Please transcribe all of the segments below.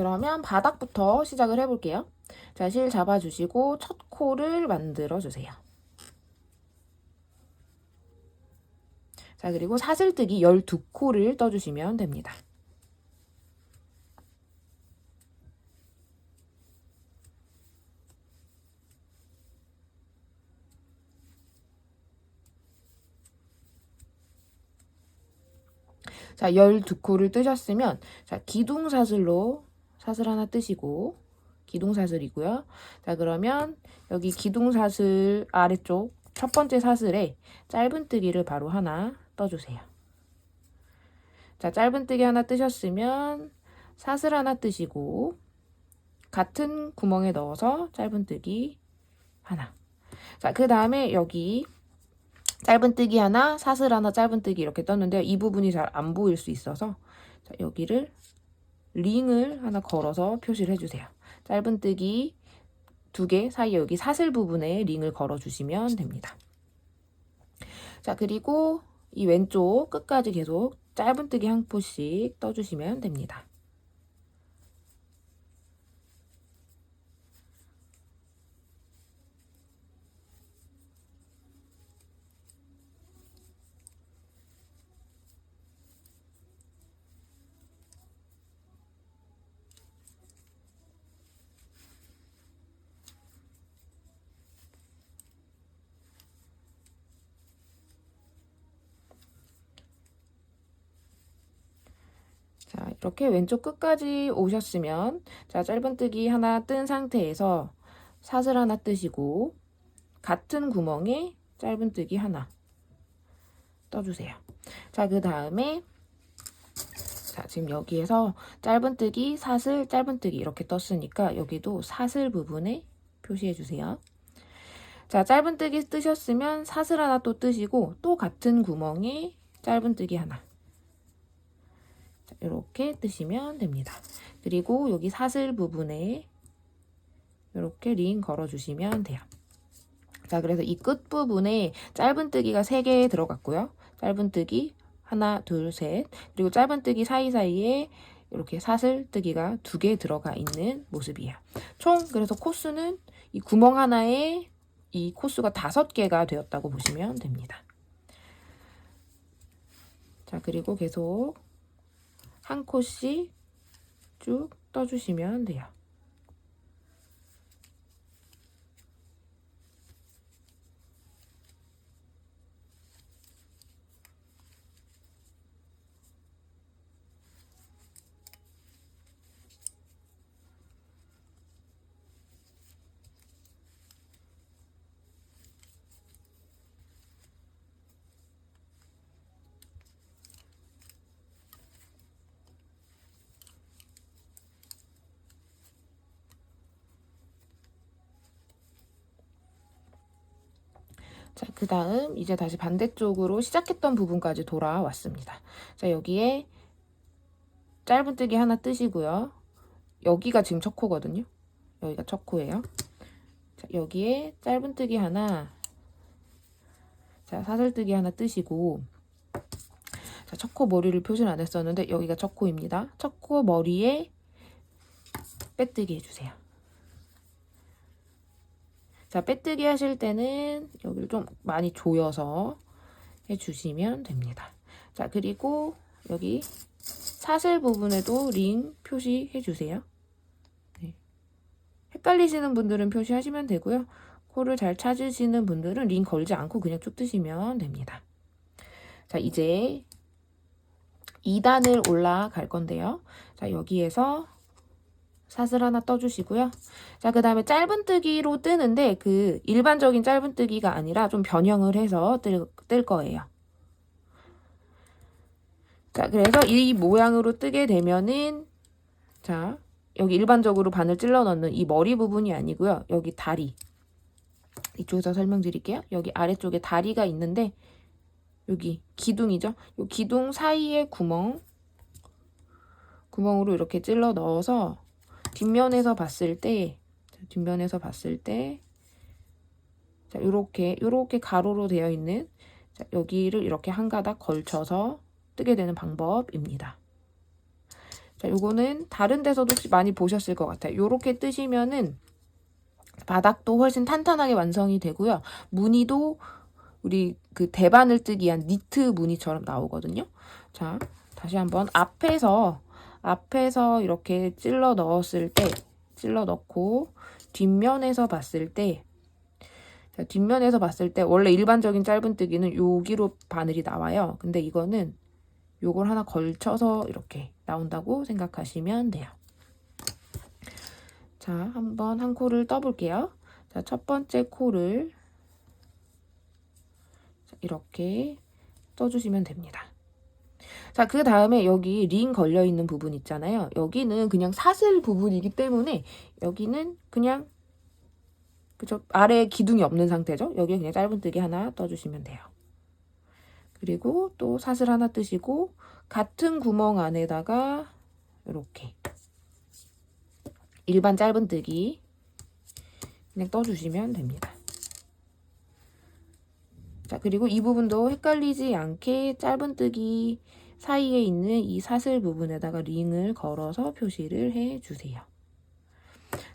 그러면 바닥부터 시작을 해볼게요. 자, 실 잡아주시고 첫 코를 만들어주세요. 자, 그리고 사슬뜨기 12코를 떠주시면 됩니다. 자, 12코를 뜨셨으면, 자, 기둥사슬로 사슬 하나 뜨시고, 기둥사슬이고요. 자, 그러면 여기 기둥사슬 아래쪽 첫 번째 사슬에 짧은뜨기를 바로 하나 떠주세요. 자, 짧은뜨기 하나 뜨셨으면 사슬 하나 뜨시고, 같은 구멍에 넣어서 짧은뜨기 하나. 자, 그 다음에 여기 짧은뜨기 하나, 사슬 하나, 짧은뜨기 이렇게 떴는데요. 이 부분이 잘 안 보일 수 있어서 자, 여기를 링을 하나 걸어서 표시를 해주세요. 짧은뜨기 2개 사이에 여기 사슬 부분에 링을 걸어주시면 됩니다. 자, 그리고 이 왼쪽 끝까지 계속 짧은뜨기 한 포씩 떠주시면 됩니다. 자, 이렇게 왼쪽 끝까지 오셨으면 자, 짧은뜨기 하나 뜬 상태에서 사슬 하나 뜨시고 같은 구멍에 짧은뜨기 하나 떠주세요. 자, 그 다음에 자, 지금 여기에서 짧은뜨기, 사슬, 짧은뜨기 이렇게 떴으니까 여기도 사슬 부분에 표시해 주세요. 자, 짧은뜨기 뜨셨으면 사슬 하나 또 뜨시고 또 같은 구멍에 짧은뜨기 하나 이렇게 뜨시면 됩니다. 그리고 여기 사슬 부분에 이렇게 링 걸어주시면 돼요. 자, 그래서 이 끝부분에 짧은뜨기가 3개 들어갔고요. 짧은뜨기 하나, 둘, 셋. 그리고 짧은뜨기 사이사이에 이렇게 사슬뜨기가 2개 들어가 있는 모습이에요. 총 그래서 코스는 이 구멍 하나에 이 코스가 5개가 되었다고 보시면 됩니다. 자, 그리고 계속 한 코씩 쭉 떠주시면 돼요. 자, 그 다음 이제 다시 반대쪽으로 시작했던 부분까지 돌아왔습니다. 자, 여기에 짧은뜨기 하나 뜨시고요. 여기가 지금 첫 코거든요. 여기가 첫 코예요. 자, 여기에 짧은뜨기 하나, 자, 사슬뜨기 하나 뜨시고, 자, 첫 코 머리를 표시를 안 했었는데 여기가 첫 코입니다. 첫 코 머리에 빼뜨기 해주세요. 자, 빼뜨기 하실 때는 여기를 좀 많이 조여서 해주시면 됩니다. 자, 그리고 여기 사슬 부분에도 링 표시해주세요. 네. 헷갈리시는 분들은 표시하시면 되고요. 코를 잘 찾으시는 분들은 링 걸지 않고 그냥 쭉 뜨시면 됩니다. 자, 이제 2단을 올라갈 건데요. 자, 여기에서 사슬 하나 떠주시고요. 자, 그 다음에 짧은뜨기로 뜨는데 그 일반적인 짧은뜨기가 아니라 좀 변형을 해서 뜰 거예요. 자, 그래서 이 모양으로 뜨게 되면은 자, 여기 일반적으로 바늘 찔러 넣는 이 머리 부분이 아니고요. 여기 다리. 이쪽에서 설명드릴게요. 여기 아래쪽에 다리가 있는데 여기 기둥이죠. 이 기둥 사이에 구멍으로 이렇게 찔러 넣어서 뒷면에서 봤을 때 자, 요렇게 가로로 되어 있는 자, 여기를 이렇게 한 가닥 걸쳐서 뜨게 되는 방법입니다. 자, 요거는 다른 데서도 많이 보셨을 것 같아요. 요렇게 뜨시면은 바닥도 훨씬 탄탄하게 완성이 되고요. 무늬도 우리 그 대바늘 뜨기 위한 니트 무늬처럼 나오거든요. 자, 다시 한번 앞에서 이렇게 찔러 넣었을 때, 찔러 넣고 뒷면에서 봤을 때, 자, 뒷면에서 봤을 때 원래 일반적인 짧은뜨기는 여기로 바늘이 나와요. 근데 이거는 요걸 하나 걸쳐서 이렇게 나온다고 생각하시면 돼요. 자, 한번 한 코를 떠볼게요. 자, 첫 번째 코를 이렇게 떠주시면 됩니다. 자, 그 다음에 여기 링 걸려있는 부분 있잖아요. 여기는 그냥 사슬 부분이기 때문에 여기는 그냥 그죠? 아래에 기둥이 없는 상태죠. 여기에 그냥 짧은뜨기 하나 떠주시면 돼요. 그리고 또 사슬 하나 뜨시고 같은 구멍 안에다가 이렇게 일반 짧은뜨기 그냥 떠주시면 됩니다. 자, 그리고 이 부분도 헷갈리지 않게 짧은뜨기 사이에 있는 이 사슬 부분에다가 링을 걸어서 표시를 해주세요.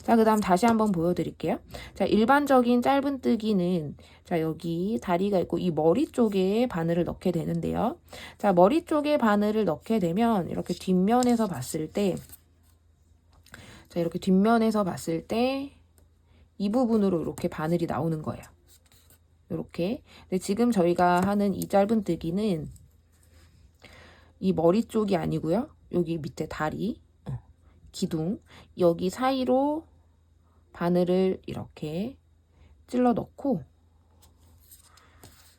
자, 그 다음 다시 한번 보여드릴게요. 자, 일반적인 짧은뜨기는 자, 여기 다리가 있고 이 머리 쪽에 바늘을 넣게 되는데요. 자, 머리 쪽에 바늘을 넣게 되면 이렇게 뒷면에서 봤을 때 자, 이렇게 뒷면에서 봤을 때 이 부분으로 이렇게 바늘이 나오는 거예요. 이렇게. 근데 지금 저희가 하는 이 짧은뜨기는 이 머리 쪽이 아니고요. 여기 밑에 다리, 기둥, 여기 사이로 바늘을 이렇게 찔러 넣고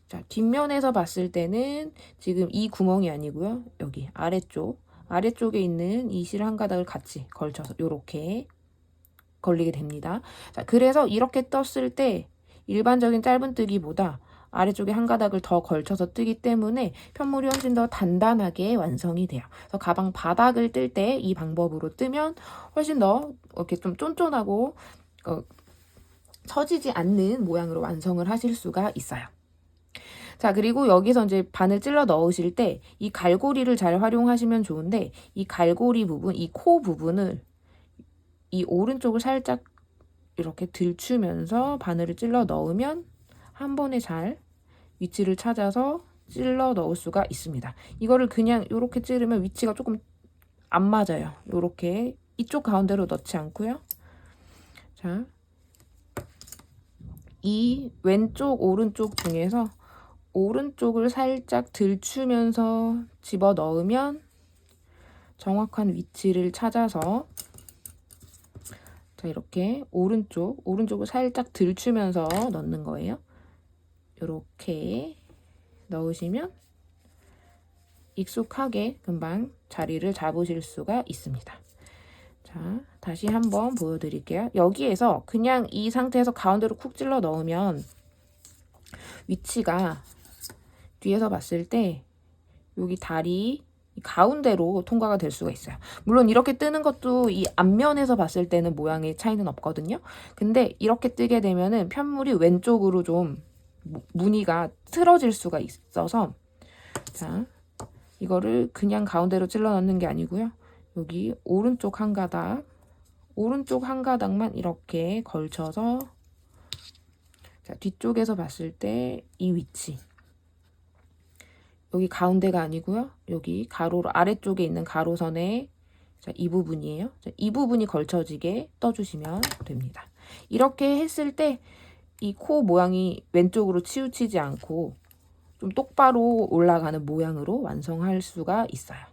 자, 뒷면에서 봤을 때는 지금 이 구멍이 아니고요. 여기 아래쪽에 있는 이 실 한 가닥을 같이 걸쳐서 이렇게 걸리게 됩니다. 자, 그래서 이렇게 떴을 때 일반적인 짧은뜨기보다 아래쪽에 한 가닥을 더 걸쳐서 뜨기 때문에 편물이 훨씬 더 단단하게 완성이 돼요. 그래서 가방 바닥을 뜰 때 이 방법으로 뜨면 훨씬 더 이렇게 좀 쫀쫀하고 처지지 않는 모양으로 완성을 하실 수가 있어요. 자, 그리고 여기서 이제 바늘 찔러 넣으실 때 이 갈고리를 잘 활용하시면 좋은데 이 갈고리 부분, 이 코 부분을 이 오른쪽을 살짝 이렇게 들추면서 바늘을 찔러 넣으면 한 번에 잘 위치를 찾아서 찔러 넣을 수가 있습니다. 이거를 그냥 이렇게 찌르면 위치가 조금 안 맞아요. 이렇게 이쪽 가운데로 넣지 않고요. 자, 이 왼쪽 오른쪽 중에서 오른쪽을 살짝 들추면서 집어 넣으면 정확한 위치를 찾아서 자, 이렇게 오른쪽을 살짝 들추면서 넣는 거예요. 이렇게 넣으시면 익숙하게 금방 자리를 잡으실 수가 있습니다. 자, 다시 한번 보여드릴게요. 여기에서 그냥 이 상태에서 가운데로 쿡 찔러 넣으면 위치가 뒤에서 봤을 때 여기 다리 가운데로 통과가 될 수가 있어요. 물론 이렇게 뜨는 것도 이 앞면에서 봤을 때는 모양의 차이는 없거든요. 근데 이렇게 뜨게 되면은 편물이 왼쪽으로 좀 무늬가 틀어질 수가 있어서 자, 이거를 그냥 가운데로 찔러 넣는 게 아니고요. 여기 오른쪽 한 가닥만 이렇게 걸쳐서 자, 뒤쪽에서 봤을 때 이 위치 여기 가운데가 아니고요. 여기 가로로 아래쪽에 있는 가로선에 자, 이 부분이에요. 자, 이 부분이 걸쳐지게 떠주시면 됩니다. 이렇게 했을 때 이 코 모양이 왼쪽으로 치우치지 않고 좀 똑바로 올라가는 모양으로 완성할 수가 있어요.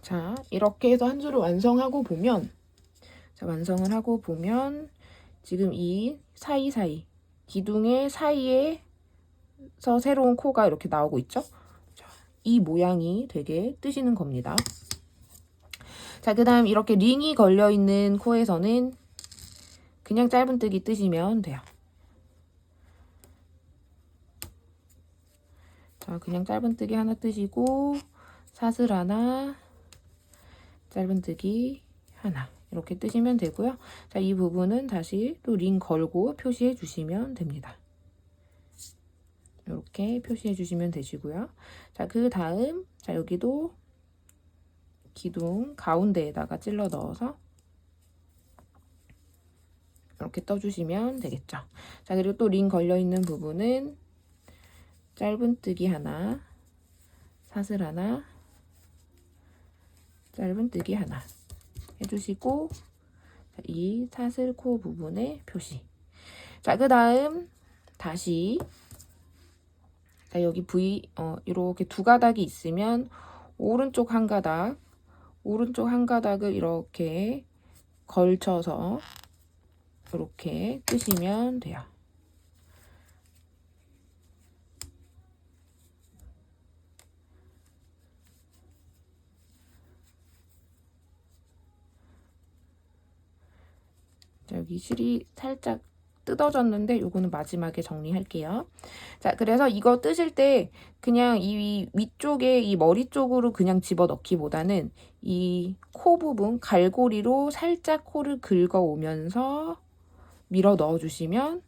자, 이렇게 해서 한 줄을 완성하고 보면 자, 완성을 하고 보면 지금 이 사이사이 기둥의 사이에 새로운 코가 이렇게 나오고 있죠. 자, 이 모양이 되게 뜨시는 겁니다. 자, 그 다음 이렇게 링이 걸려있는 코에서는 그냥 짧은뜨기 뜨시면 돼요. 자, 그냥 짧은뜨기 하나 뜨시고 사슬 하나, 짧은뜨기 하나 이렇게 뜨시면 되고요. 자, 이 부분은 다시 또 링 걸고 표시해 주시면 됩니다. 이렇게 표시해 주시면 되시고요. 자, 그 다음 자, 여기도 기둥 가운데에다가 찔러 넣어서 이렇게 떠주시면 되겠죠. 자, 그리고 또 링 걸려있는 부분은 짧은뜨기 하나, 사슬 하나, 짧은뜨기 하나 해주시고 이 사슬 코 부분의 표시. 자, 그 다음 다시 자, 여기 이렇게 두 가닥이 있으면 오른쪽 한 가닥을 이렇게 걸쳐서 이렇게 뜨시면 돼요. 자, 여기 실이 살짝 뜯어졌는데 요거는 마지막에 정리할게요. 자, 그래서 이거 뜨실 때 그냥 이 위쪽에 이 머리 쪽으로 그냥 집어넣기보다는 이 코 부분 갈고리로 살짝 코를 긁어 오면서 밀어 넣어 주시면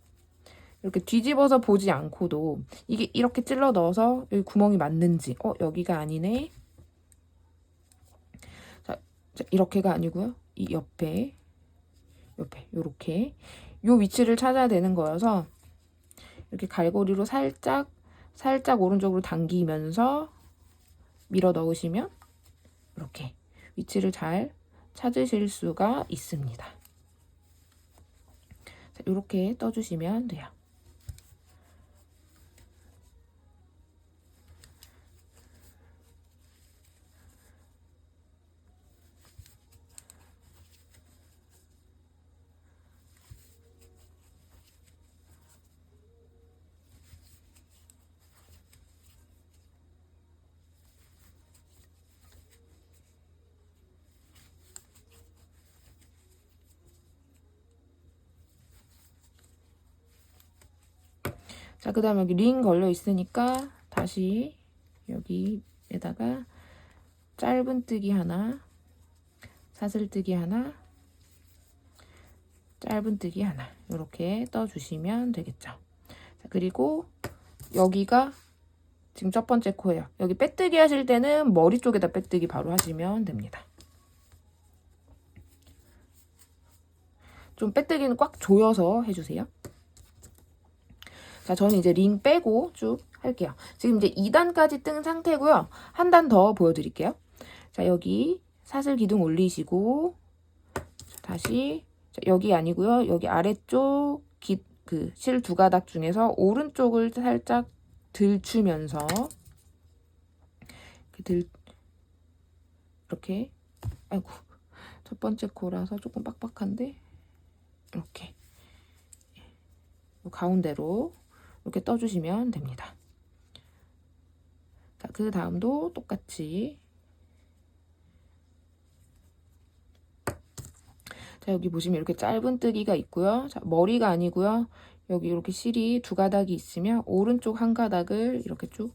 이렇게 뒤집어서 보지 않고도 이게 이렇게 찔러 넣어서 여기 구멍이 맞는지 여기가 아니네. 자, 이렇게가 아니고요. 이 옆에 요렇게 요 위치를 찾아야 되는 거여서 이렇게 갈고리로 살짝 오른쪽으로 당기면서 밀어 넣으시면 이렇게 위치를 잘 찾으실 수가 있습니다. 자, 이렇게 떠주시면 돼요. 자, 그 다음 여기 링 걸려 있으니까 다시 여기에다가 짧은뜨기 하나, 사슬뜨기 하나, 짧은뜨기 하나 이렇게 떠주시면 되겠죠. 자, 그리고 여기가 지금 첫 번째 코예요. 여기 빼뜨기 하실 때는 머리 쪽에다 빼뜨기 바로 하시면 됩니다. 좀 빼뜨기는 꽉 조여서 해주세요. 자, 저는 이제 링 빼고 쭉 할게요. 지금 이제 2단까지 뜬 상태고요. 한 단 더 보여드릴게요. 자, 여기 사슬 기둥 올리시고 다시 여기 아니고요. 여기 아래쪽 실 두 가닥 중에서 오른쪽을 살짝 들추면서 이렇게 아이고 첫 번째 코라서 조금 빡빡한데 이렇게 가운데로 이렇게 떠주시면 됩니다. 자, 그 다음도 똑같이 자, 여기 보시면 이렇게 짧은뜨기가 있고요. 자, 머리가 아니고요. 여기 이렇게 실이 두 가닥이 있으면 오른쪽 한 가닥을 이렇게 쭉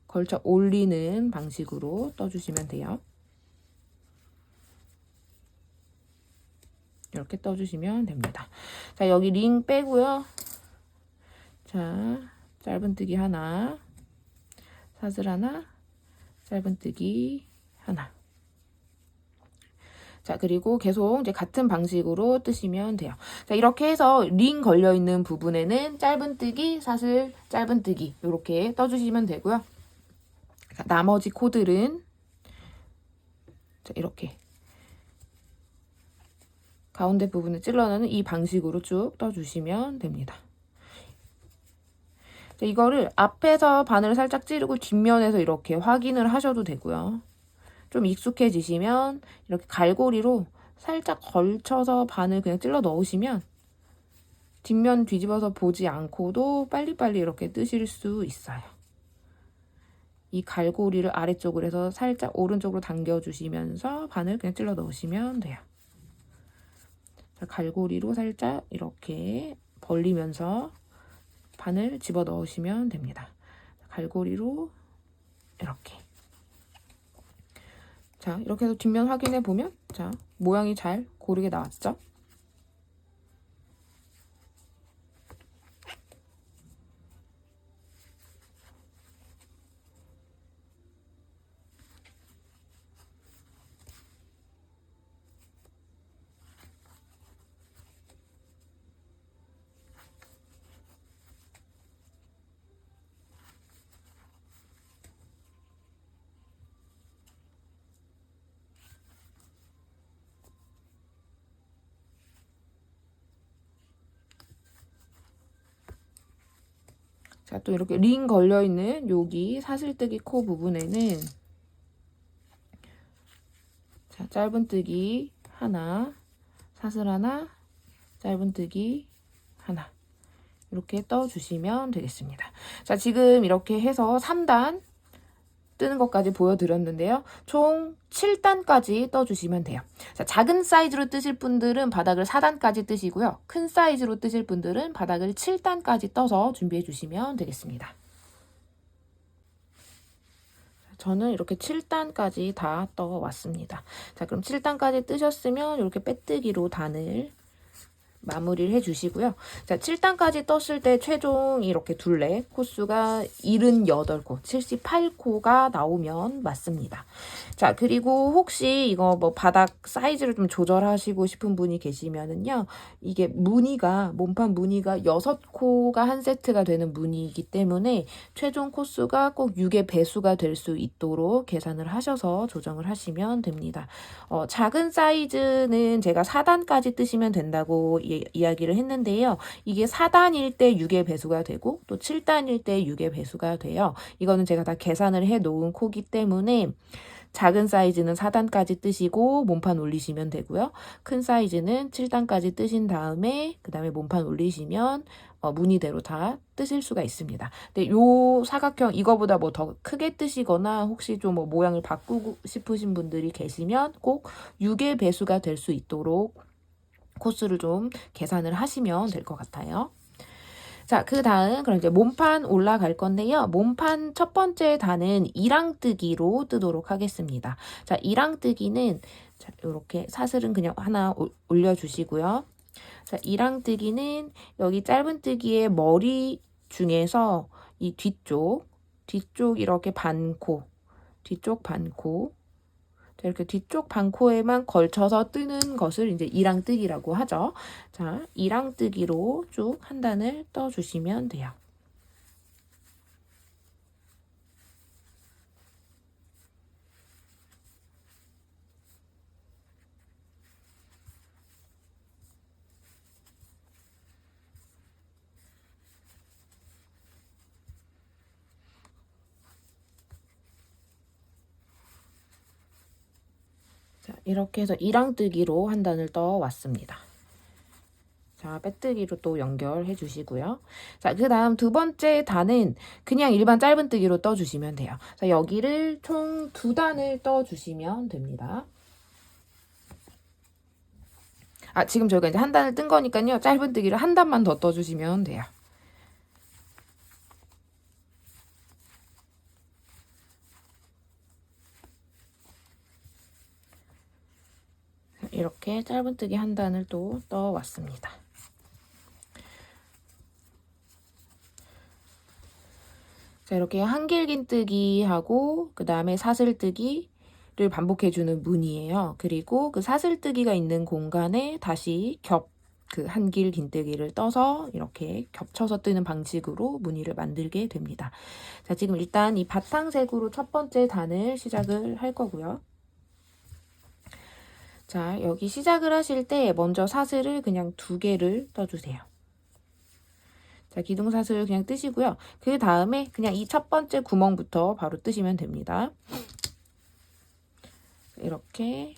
걸쳐 올리는 방식으로 떠주시면 돼요. 이렇게 떠주시면 됩니다. 자, 여기 링 빼고요. 자, 짧은뜨기 하나, 사슬 하나, 짧은뜨기 하나. 자, 그리고 계속 이제 같은 방식으로 뜨시면 돼요. 자, 이렇게 해서 링 걸려있는 부분에는 짧은뜨기, 사슬, 짧은뜨기 이렇게 떠주시면 되고요. 자, 나머지 코들은 자, 이렇게 가운데 부분을 찔러넣는 이 방식으로 쭉 떠주시면 됩니다. 자, 이거를 앞에서 바늘을 살짝 찌르고 뒷면에서 이렇게 확인을 하셔도 되고요. 좀 익숙해지시면 이렇게 갈고리로 살짝 걸쳐서 바늘 그냥 찔러 넣으시면 뒷면 뒤집어서 보지 않고도 빨리빨리 이렇게 뜨실 수 있어요. 이 갈고리를 아래쪽으로 해서 살짝 오른쪽으로 당겨주시면서 바늘 그냥 찔러 넣으시면 돼요. 자, 갈고리로 살짝 이렇게 벌리면서 바늘 집어 넣으시면 됩니다. 갈고리로 이렇게. 자, 이렇게 해서 뒷면 확인해 보면 자, 모양이 잘 고르게 나왔죠? 자, 또 이렇게 링 걸려있는 여기 사슬뜨기 코 부분에는 자, 짧은뜨기 하나, 사슬 하나, 짧은뜨기 하나 이렇게 떠주시면 되겠습니다. 자, 지금 이렇게 해서 3단 뜨는 것까지 보여드렸는데요. 총 7단까지 떠주시면 돼요. 자, 작은 사이즈로 뜨실 분들은 바닥을 4단까지 뜨시고요. 큰 사이즈로 뜨실 분들은 바닥을 7단까지 떠서 준비해 주시면 되겠습니다. 저는 이렇게 7단까지 다 떠왔습니다. 자, 그럼 7단까지 뜨셨으면 이렇게 빼뜨기로 단을 마무리를 해주시고요. 자, 7단까지 떴을 때 최종 이렇게 둘레 코수가 78코, 78코가 나오면 맞습니다. 자, 그리고 혹시 이거 뭐 바닥 사이즈를 좀 조절하시고 싶은 분이 계시면은요, 이게 무늬가, 몸판 무늬가 6코가 한 세트가 되는 무늬이기 때문에 최종 코수가 꼭 6의 배수가 될 수 있도록 계산을 하셔서 조정을 하시면 됩니다. 작은 사이즈는 제가 4단까지 뜨시면 된다고 이야기를 했는데요. 이게 4단일 때 6의 배수가 되고 또 7단일 때 6의 배수가 돼요. 이거는 제가 다 계산을 해 놓은 코기 때문에 작은 사이즈는 4단까지 뜨시고 몸판 올리시면 되고요. 큰 사이즈는 7단까지 뜨신 다음에 그 다음에 몸판 올리시면 무늬대로 다 뜨실 수가 있습니다. 근데 요 사각형 이거보다 뭐 더 크게 뜨시거나 혹시 좀 뭐 모양을 바꾸고 싶으신 분들이 계시면 꼭 6의 배수가 될 수 있도록 코스를 좀 계산을 하시면 될 것 같아요. 자, 그 다음 그럼 이제 몸판 올라갈 건데요. 몸판 첫 번째 단은 이랑뜨기로 뜨도록 하겠습니다. 자, 이랑뜨기는 자, 이렇게 사슬은 그냥 하나 올려주시고요. 자, 이랑뜨기는 여기 짧은뜨기의 머리 중에서 이 뒤쪽 이렇게 반코, 뒤쪽 반코 자, 이렇게 뒤쪽 반코에만 걸쳐서 뜨는 것을 이제 이랑뜨기라고 하죠. 자, 이랑뜨기로 쭉 한 단을 떠주시면 돼요. 자, 이렇게 해서 이랑뜨기로 한 단을 떠왔습니다. 자, 빼뜨기로 또 연결해 주시고요. 자, 그 다음 두 번째 단은 그냥 일반 짧은뜨기로 떠주시면 돼요. 자, 여기를 총 2단을 떠주시면 됩니다. 아, 지금 저희가 이제 한 단을 뜬 거니까요. 짧은뜨기를 한 단만 더 떠주시면 돼요. 이렇게 짧은뜨기 한 단을 또 떠왔습니다. 자, 이렇게 한길긴뜨기하고 그 다음에 사슬뜨기를 반복해주는 무늬예요. 그리고 그 사슬뜨기가 있는 공간에 다시 그 한길긴뜨기를 떠서 이렇게 겹쳐서 뜨는 방식으로 무늬를 만들게 됩니다. 자, 지금 일단 이 바탕색으로 첫 번째 단을 시작을 할 거고요. 자, 여기 시작을 하실 때 먼저 사슬을 그냥 2개를 떠주세요. 자, 기둥사슬 그냥 뜨시고요. 그 다음에 그냥 이 첫 번째 구멍부터 바로 뜨시면 됩니다. 이렇게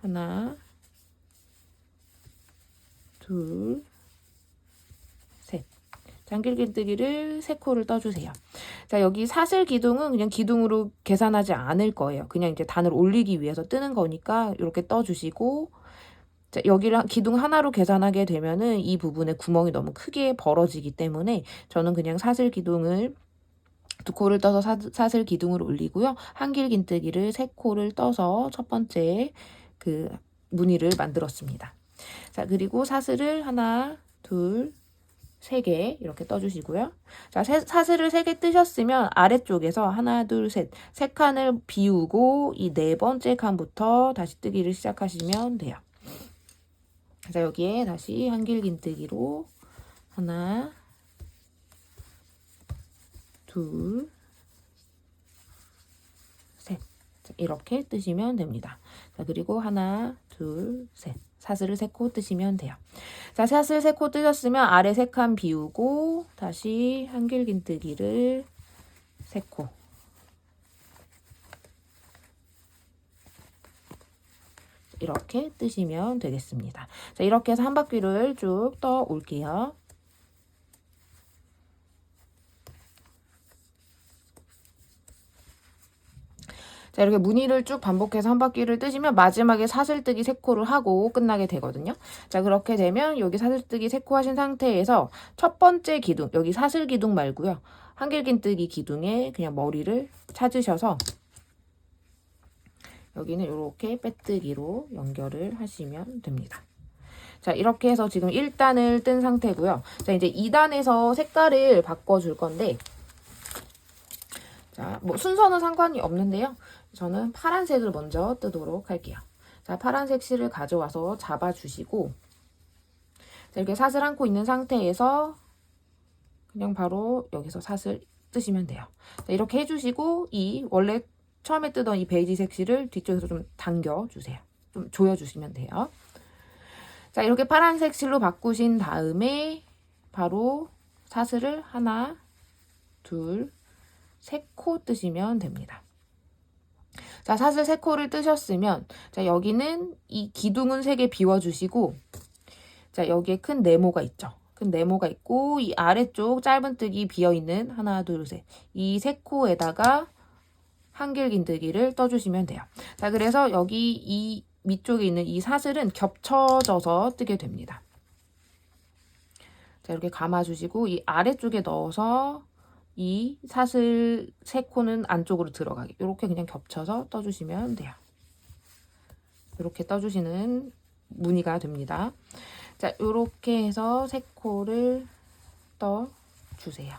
하나, 둘, 한길긴뜨기를 3코를 떠주세요. 자, 여기 사슬 기둥은 그냥 기둥으로 계산하지 않을 거예요. 그냥 이제 단을 올리기 위해서 뜨는 거니까 이렇게 떠주시고, 자, 여기를 기둥 하나로 계산하게 되면은 이 부분에 구멍이 너무 크게 벌어지기 때문에 저는 그냥 사슬 기둥을 2코를 떠서 사슬 기둥을 올리고요. 한길긴뜨기를 3코를 떠서 첫 번째 그 무늬를 만들었습니다. 자, 그리고 사슬을 하나, 둘, 3개 이렇게 떠주시고요. 자, 사슬을 3개 뜨셨으면 아래쪽에서 하나, 둘, 셋, 3칸을 비우고 이 4번째 칸부터 다시 뜨기를 시작하시면 돼요. 자, 여기에 다시 한길긴뜨기로 하나, 둘, 셋. 자, 이렇게 뜨시면 됩니다. 자, 그리고 하나, 둘, 셋. 사슬을 3코 뜨시면 돼요. 자, 사슬 3코 뜨셨으면 아래 3칸 비우고 다시 한길긴뜨기를 3코. 이렇게 뜨시면 되겠습니다. 자, 이렇게 해서 한 바퀴를 쭉 떠 올게요. 자, 이렇게 무늬를 쭉 반복해서 한 바퀴를 뜨시면 마지막에 사슬뜨기 3코를 하고 끝나게 되거든요. 자, 그렇게 되면 여기 사슬뜨기 3코 하신 상태에서 첫 번째 기둥, 여기 사슬 기둥 말고요. 한길긴뜨기 기둥에 그냥 머리를 찾으셔서 여기는 이렇게 빼뜨기로 연결을 하시면 됩니다. 자, 이렇게 해서 지금 1단을 뜬 상태고요. 자, 이제 2단에서 색깔을 바꿔줄 건데, 자, 뭐 순서는 상관이 없는데요. 저는 파란색을 먼저 뜨도록 할게요. 자, 파란색 실을 가져와서 잡아주시고, 자, 이렇게 사슬 안고 있는 상태에서 그냥 바로 여기서 사슬 뜨시면 돼요. 자, 이렇게 해주시고, 이 원래 처음에 뜨던 이 베이지색 실을 뒤쪽에서 좀 당겨주세요. 좀 조여주시면 돼요. 자, 이렇게 파란색 실로 바꾸신 다음에 바로 사슬을 하나, 둘, 3코 뜨시면 됩니다. 자, 사슬 3코를 뜨셨으면, 자, 여기는 이 기둥은 3개 비워주시고, 자, 여기에 큰 네모가 있죠. 큰 네모가 있고, 이 아래쪽 짧은뜨기 비어있는 하나, 둘, 셋. 이 3코에다가 한길긴뜨기를 떠주시면 돼요. 자, 그래서 여기 이 밑쪽에 있는 이 사슬은 겹쳐져서 뜨게 됩니다. 자, 이렇게 감아주시고, 이 아래쪽에 넣어서 이 사슬 3코는 안쪽으로 들어가게 이렇게 그냥 겹쳐서 떠주시면 돼요. 이렇게 떠주시는 무늬가 됩니다. 자, 이렇게 해서 3코를 떠주세요.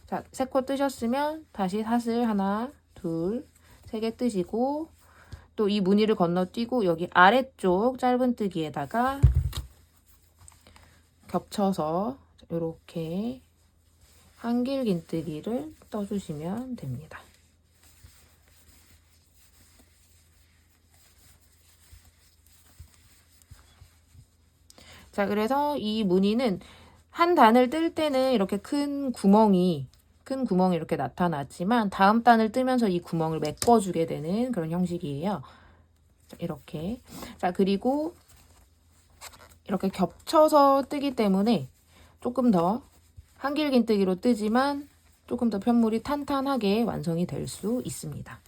자, 3코 뜨셨으면 다시 사슬 하나, 둘, 3개 뜨시고 또 이 무늬를 건너뛰고 여기 아래쪽 짧은뜨기에다가 겹쳐서 이렇게 한길긴뜨기를 떠주시면 됩니다. 자, 그래서 이 무늬는 한 단을 뜰 때는 이렇게 큰 구멍이 이렇게 나타났지만 다음 단을 뜨면서 이 구멍을 메꿔주게 되는 그런 형식이에요. 자, 이렇게. 자, 그리고 이렇게 겹쳐서 뜨기 때문에 조금 더 한길긴뜨기로 뜨지만 조금 더 편물이 탄탄하게 완성이 될 수 있습니다.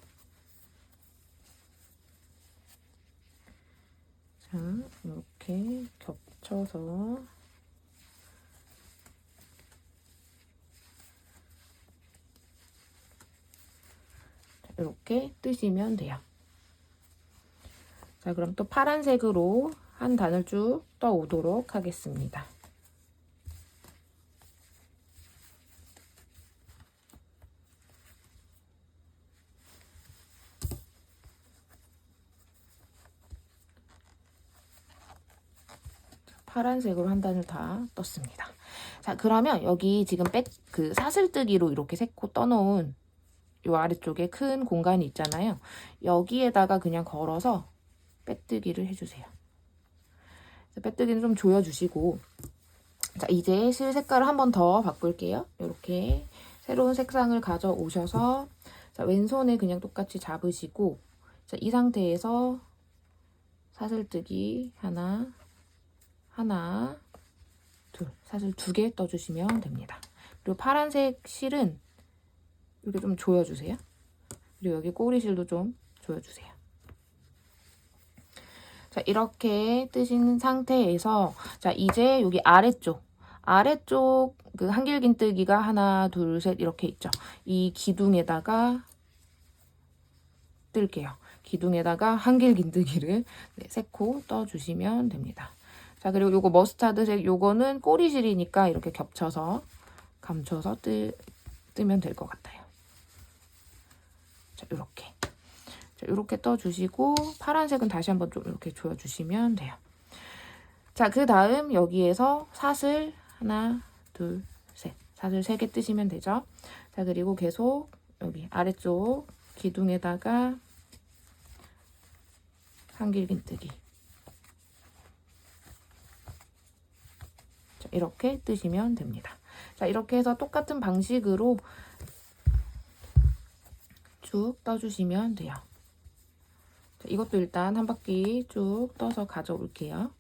자, 이렇게 겹쳐서 이렇게 뜨시면 돼요. 자, 그럼 또 파란색으로 한 단을 쭉 떠오도록 하겠습니다. 파란색으로 한 단을 다 떴습니다. 자, 그러면 여기 지금 그 사슬뜨기로 이렇게 3코 떠놓은 요 아래쪽에 큰 공간이 있잖아요. 여기에다가 그냥 걸어서 빼뜨기를 해주세요. 빼뜨기는 좀 조여주시고, 자, 이제 실 색깔을 한 번 더 바꿀게요. 이렇게 새로운 색상을 가져오셔서, 자, 왼손에 그냥 똑같이 잡으시고, 자, 이 상태에서 사슬뜨기 하나, 사슬 2개 떠주시면 됩니다. 그리고 파란색 실은 이렇게 좀 조여주세요. 그리고 여기 꼬리실도 좀 조여주세요. 자, 이렇게 뜨신 상태에서 자, 이제 여기 아래쪽 그 한길긴뜨기가 하나, 둘, 셋 이렇게 있죠. 이 기둥에다가 뜰게요. 기둥에다가 한길긴뜨기를 3코 떠주시면 됩니다. 자, 그리고 요거 머스타드색 요거는 꼬리실이니까 이렇게 겹쳐서 감춰서 뜨면 될 것 같아요. 자, 요렇게. 자, 요렇게 떠주시고 파란색은 다시 한번 좀 이렇게 조여주시면 돼요. 자, 그 다음 여기에서 사슬 하나, 둘, 셋. 사슬 3개 뜨시면 되죠. 자, 그리고 계속 여기 아래쪽 기둥에다가 한길긴뜨기. 자, 이렇게 뜨시면 됩니다. 자, 이렇게 해서 똑같은 방식으로 쭉 떠주시면 돼요. 자, 이것도 일단 한 바퀴 쭉 떠서 가져올게요.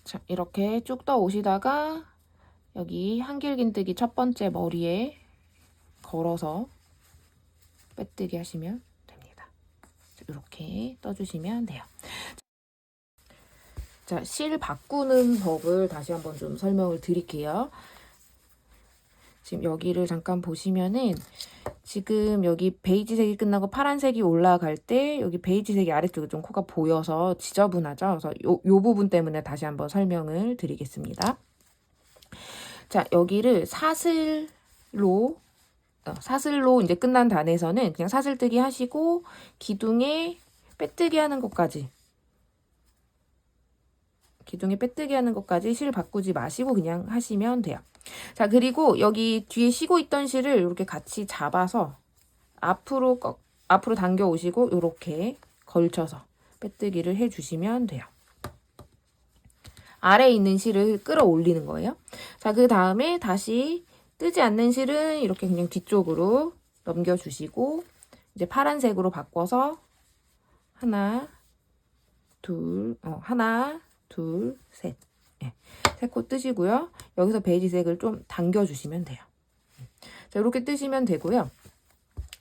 자, 이렇게 쭉 떠오시다가 여기 한길긴뜨기 첫 번째 머리에 걸어서 빼뜨기 하시면 됩니다. 자, 이렇게 떠주시면 돼요. 자, 실 바꾸는 법을 다시 한번 좀 설명을 드릴게요. 지금 여기를 잠깐 보시면은 지금 여기 베이지색이 끝나고 파란색이 올라갈 때 여기 베이지색이 아래쪽에 좀 코가 보여서 지저분하죠. 그래서 요 부분 때문에 다시 한번 설명을 드리겠습니다. 자, 여기를 사슬로 이제 끝난 단에서는 그냥 사슬뜨기 하시고 기둥에 빼뜨기 하는 것까지 실 바꾸지 마시고 그냥 하시면 돼요. 자, 그리고 여기 뒤에 쉬고 있던 실을 이렇게 같이 잡아서 앞으로 당겨 오시고 이렇게 걸쳐서 빼뜨기를 해주시면 돼요. 아래에 있는 실을 끌어올리는 거예요. 자, 그 다음에 다시 뜨지 않는 실은 이렇게 그냥 뒤쪽으로 넘겨주시고 이제 파란색으로 바꿔서 하나, 둘, 셋. 네, 3코 뜨시고요. 여기서 베이지색을 좀 당겨주시면 돼요. 자, 이렇게 뜨시면 되고요.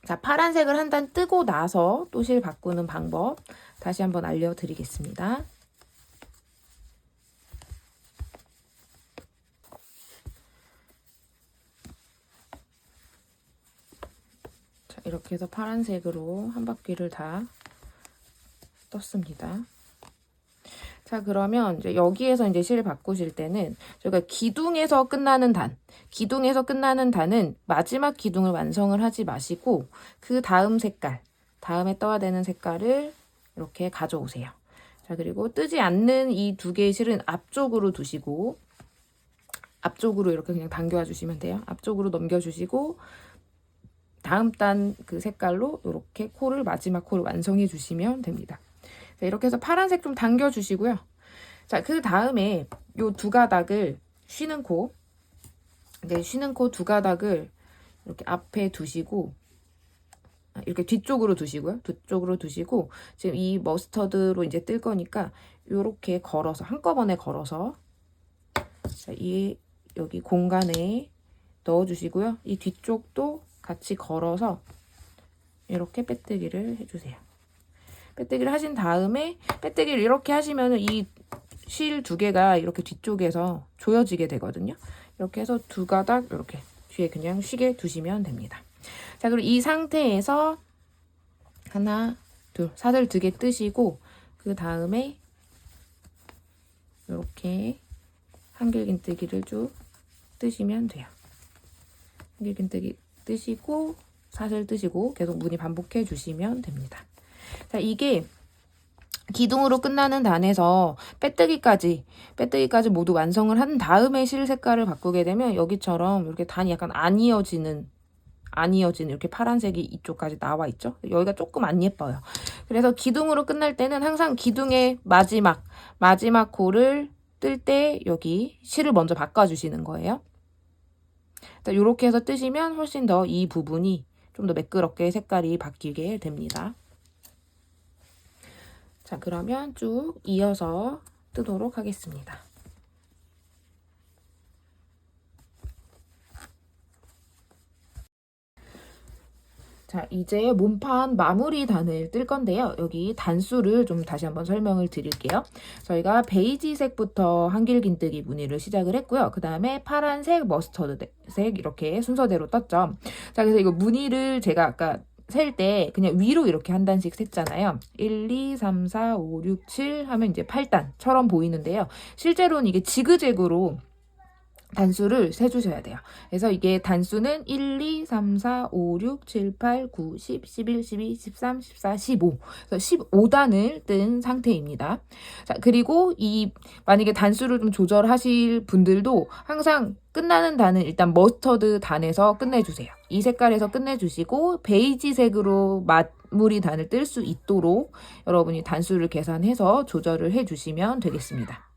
자, 파란색을 한 단 뜨고 나서 또 실 바꾸는 방법 다시 한번 알려드리겠습니다. 자, 이렇게 해서 파란색으로 한 바퀴를 다 떴습니다. 자, 그러면 이제 여기에서 이제 실 바꾸실 때는 저희가 기둥에서 끝나는 단은 마지막 기둥을 완성을 하지 마시고 그 다음 색깔, 다음에 떠야 되는 색깔을 이렇게 가져오세요. 자, 그리고 뜨지 않는 이 2개의 실은 앞쪽으로 두시고 앞쪽으로 이렇게 그냥 당겨 주시면 돼요. 앞쪽으로 넘겨주시고 다음 단 그 색깔로 이렇게 마지막 코를 완성해 주시면 됩니다. 자, 이렇게 해서 파란색 좀 당겨주시고요. 자, 그 다음에 요 2가닥을 쉬는 코 2가닥을 이렇게 앞에 두시고 이렇게 뒤쪽으로 두시고요. 지금 이 머스터드로 이제 뜰 거니까 요렇게 걸어서 한꺼번에 걸어서 자, 여기 공간에 넣어주시고요. 이 뒤쪽도 같이 걸어서 이렇게 빼뜨기를 해주세요. 빼뜨기를 하신 다음에 빼뜨기를 이렇게 하시면 이 실 2개가 이렇게 뒤쪽에서 조여지게 되거든요. 이렇게 해서 2가닥 이렇게 뒤에 그냥 쉬게 두시면 됩니다. 자, 그리고 이 상태에서 하나, 둘, 사슬 2개 뜨시고 그 다음에 이렇게 한길긴뜨기를 쭉 뜨시면 돼요. 한길긴뜨기 뜨시고 사슬 뜨시고 계속 무늬 반복해 주시면 됩니다. 자, 이게 기둥으로 끝나는 단에서 빼뜨기까지 모두 완성을 한 다음에 실 색깔을 바꾸게 되면 여기처럼 이렇게 단이 약간 안 이어지는 이렇게 파란색이 이쪽까지 나와 있죠. 여기가 조금 안 예뻐요. 그래서 기둥으로 끝날 때는 항상 기둥의 마지막 코를 뜰 때 여기 실을 먼저 바꿔주시는 거예요. 이렇게 해서 뜨시면 훨씬 더 이 부분이 좀 더 매끄럽게 색깔이 바뀌게 됩니다. 자, 그러면 쭉 이어서 뜨도록 하겠습니다. 자, 이제 몸판 마무리 단을 뜰 건데요. 여기 단수를 좀 다시 한번 설명을 드릴게요. 저희가 베이지색부터 한길긴뜨기 무늬를 시작을 했고요. 그 다음에 파란색, 머스터드색 이렇게 순서대로 떴죠. 자, 그래서 이거 무늬를 제가 아까 셀 때 그냥 위로 이렇게 한 단씩 셌잖아요. 1, 2, 3, 4, 5, 6, 7 하면 이제 8단처럼 보이는데요. 실제로는 이게 지그재그로 단수를 세주셔야 돼요. 그래서 이게 단수는 1, 2, 3, 4, 5, 6, 7, 8, 9, 10, 11, 12, 13, 14, 15. 그래서 15단을 뜬 상태입니다. 자, 그리고 만약에 단수를 좀 조절하실 분들도 항상 끝나는 단은 일단 머스터드 단에서 끝내주세요. 이 색깔에서 끝내주시고 베이지색으로 마무리 단을 뜰 수 있도록 여러분이 단수를 계산해서 조절을 해주시면 되겠습니다.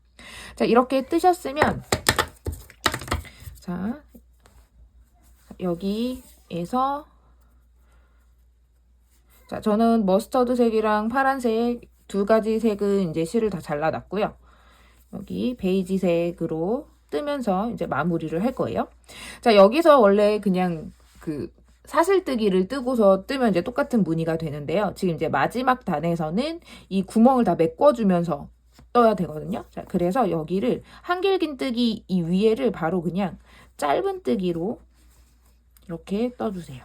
자, 이렇게 뜨셨으면 자, 여기에서 자, 저는 머스터드색이랑 파란색 두 가지 색은 이제 실을 다 잘라놨고요. 여기 베이지색으로 뜨면서 이제 마무리를 할 거예요. 자, 여기서 원래 그냥 그 사슬뜨기를 뜨고서 뜨면 이제 똑같은 무늬가 되는데요. 지금 이제 마지막 단에서는 이 구멍을 다 메꿔주면서 떠야 되거든요. 자, 그래서 여기를 한길긴뜨기 이 위에를 바로 그냥 짧은 뜨기로 이렇게 떠주세요.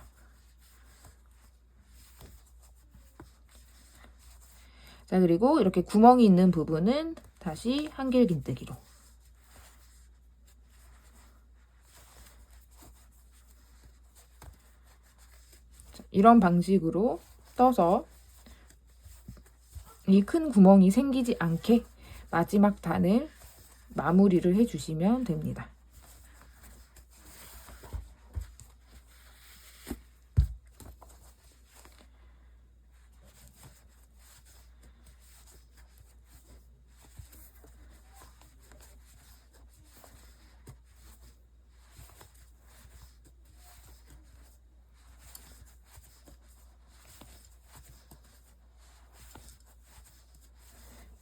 자, 그리고 이렇게 구멍이 있는 부분은 다시 한길긴뜨기로. 자, 이런 방식으로 떠서 이 큰 구멍이 생기지 않게 마지막 단을 마무리를 해주시면 됩니다.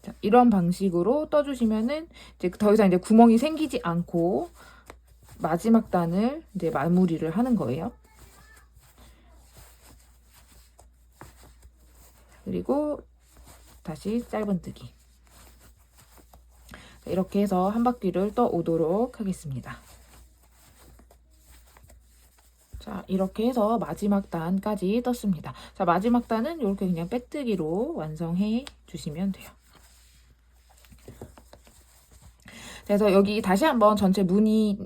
자, 이런 방식으로 떠주시면은 이제 더 이상 이제 구멍이 생기지 않고 마지막 단을 이제 마무리를 하는 거예요. 그리고 다시 짧은뜨기. 이렇게 해서 한 바퀴를 떠 오도록 하겠습니다. 자, 이렇게 해서 마지막 단까지 떴습니다. 자, 마지막 단은 이렇게 그냥 빼뜨기로 완성해 주시면 돼요. 그래서 여기 다시 한번 전체 무늬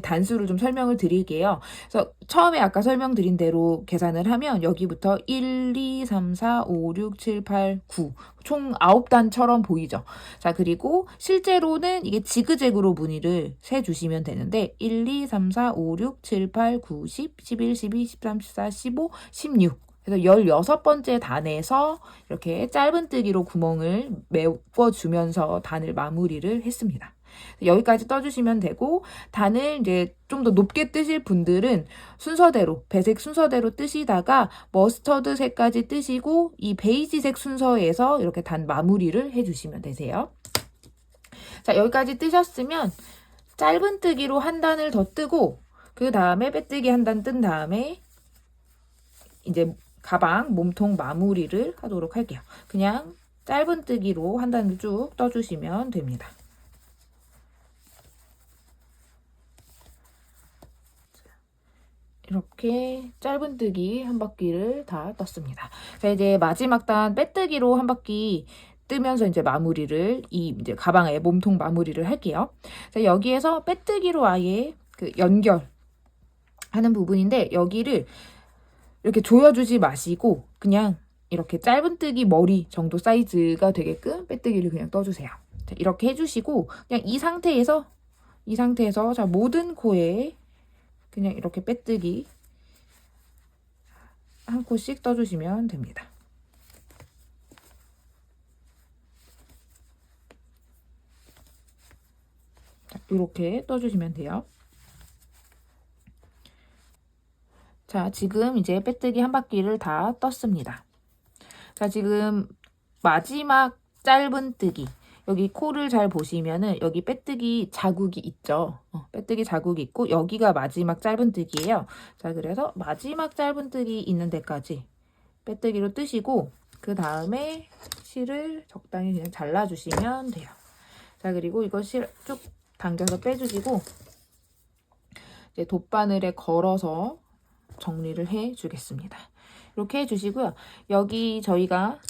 단수를 좀 설명을 드릴게요. 그래서 처음에 아까 설명드린 대로 계산을 하면 여기부터 1, 2, 3, 4, 5, 6, 7, 8, 9 총 9단처럼 보이죠. 자, 그리고 실제로는 이게 지그재그로 무늬를 세주시면 되는데 1, 2, 3, 4, 5, 6, 7, 8, 9, 10, 11, 12, 13, 14, 15, 16 그래서 16번째 단에서 이렇게 짧은뜨기로 구멍을 메꿔주면서 단을 마무리를 했습니다. 여기까지 떠주시면 되고 단을 이제 좀 더 높게 뜨실 분들은 순서대로 배색 순서대로 뜨시다가 머스터드 색까지 뜨시고 이 베이지색 순서에서 이렇게 단 마무리를 해주시면 되세요. 자, 여기까지 뜨셨으면 짧은뜨기로 한 단을 더 뜨고 그 다음에 빼뜨기 한 단 뜬 다음에 이제 가방 몸통 마무리를 하도록 할게요. 그냥 짧은뜨기로 한 단을 쭉 떠주시면 됩니다. 이렇게 짧은뜨기 한 바퀴를 다 떴습니다. 자, 이제 마지막 단 빼뜨기로 한 바퀴 뜨면서 이제 마무리를 이제 가방에 몸통 마무리를 할게요. 자, 여기에서 빼뜨기로 아예 그 연결하는 부분인데 여기를 이렇게 조여주지 마시고 그냥 이렇게 짧은뜨기 머리 정도 사이즈가 되게끔 빼뜨기를 그냥 떠주세요. 자, 이렇게 해주시고 그냥 이 상태에서 자, 모든 코에 그냥 이렇게 빼뜨기 한 코씩 떠주시면 됩니다. 자, 이렇게 떠주시면 돼요. 자, 지금 이제 빼뜨기 한 바퀴를 다 떴습니다. 자, 지금 마지막 짧은뜨기. 여기 코를 잘 보시면은 여기 빼뜨기 자국이 있죠. 빼뜨기 자국이 있고 여기가 마지막 짧은뜨기예요. 자, 그래서 마지막 짧은뜨기 있는 데까지 빼뜨기로 뜨시고 그 다음에 실을 적당히 그냥 잘라주시면 돼요. 자, 그리고 이거 실 쭉 당겨서 빼주시고 이제 돗바늘에 걸어서 정리를 해 주겠습니다. 이렇게 해 주시고요. 여기 저희가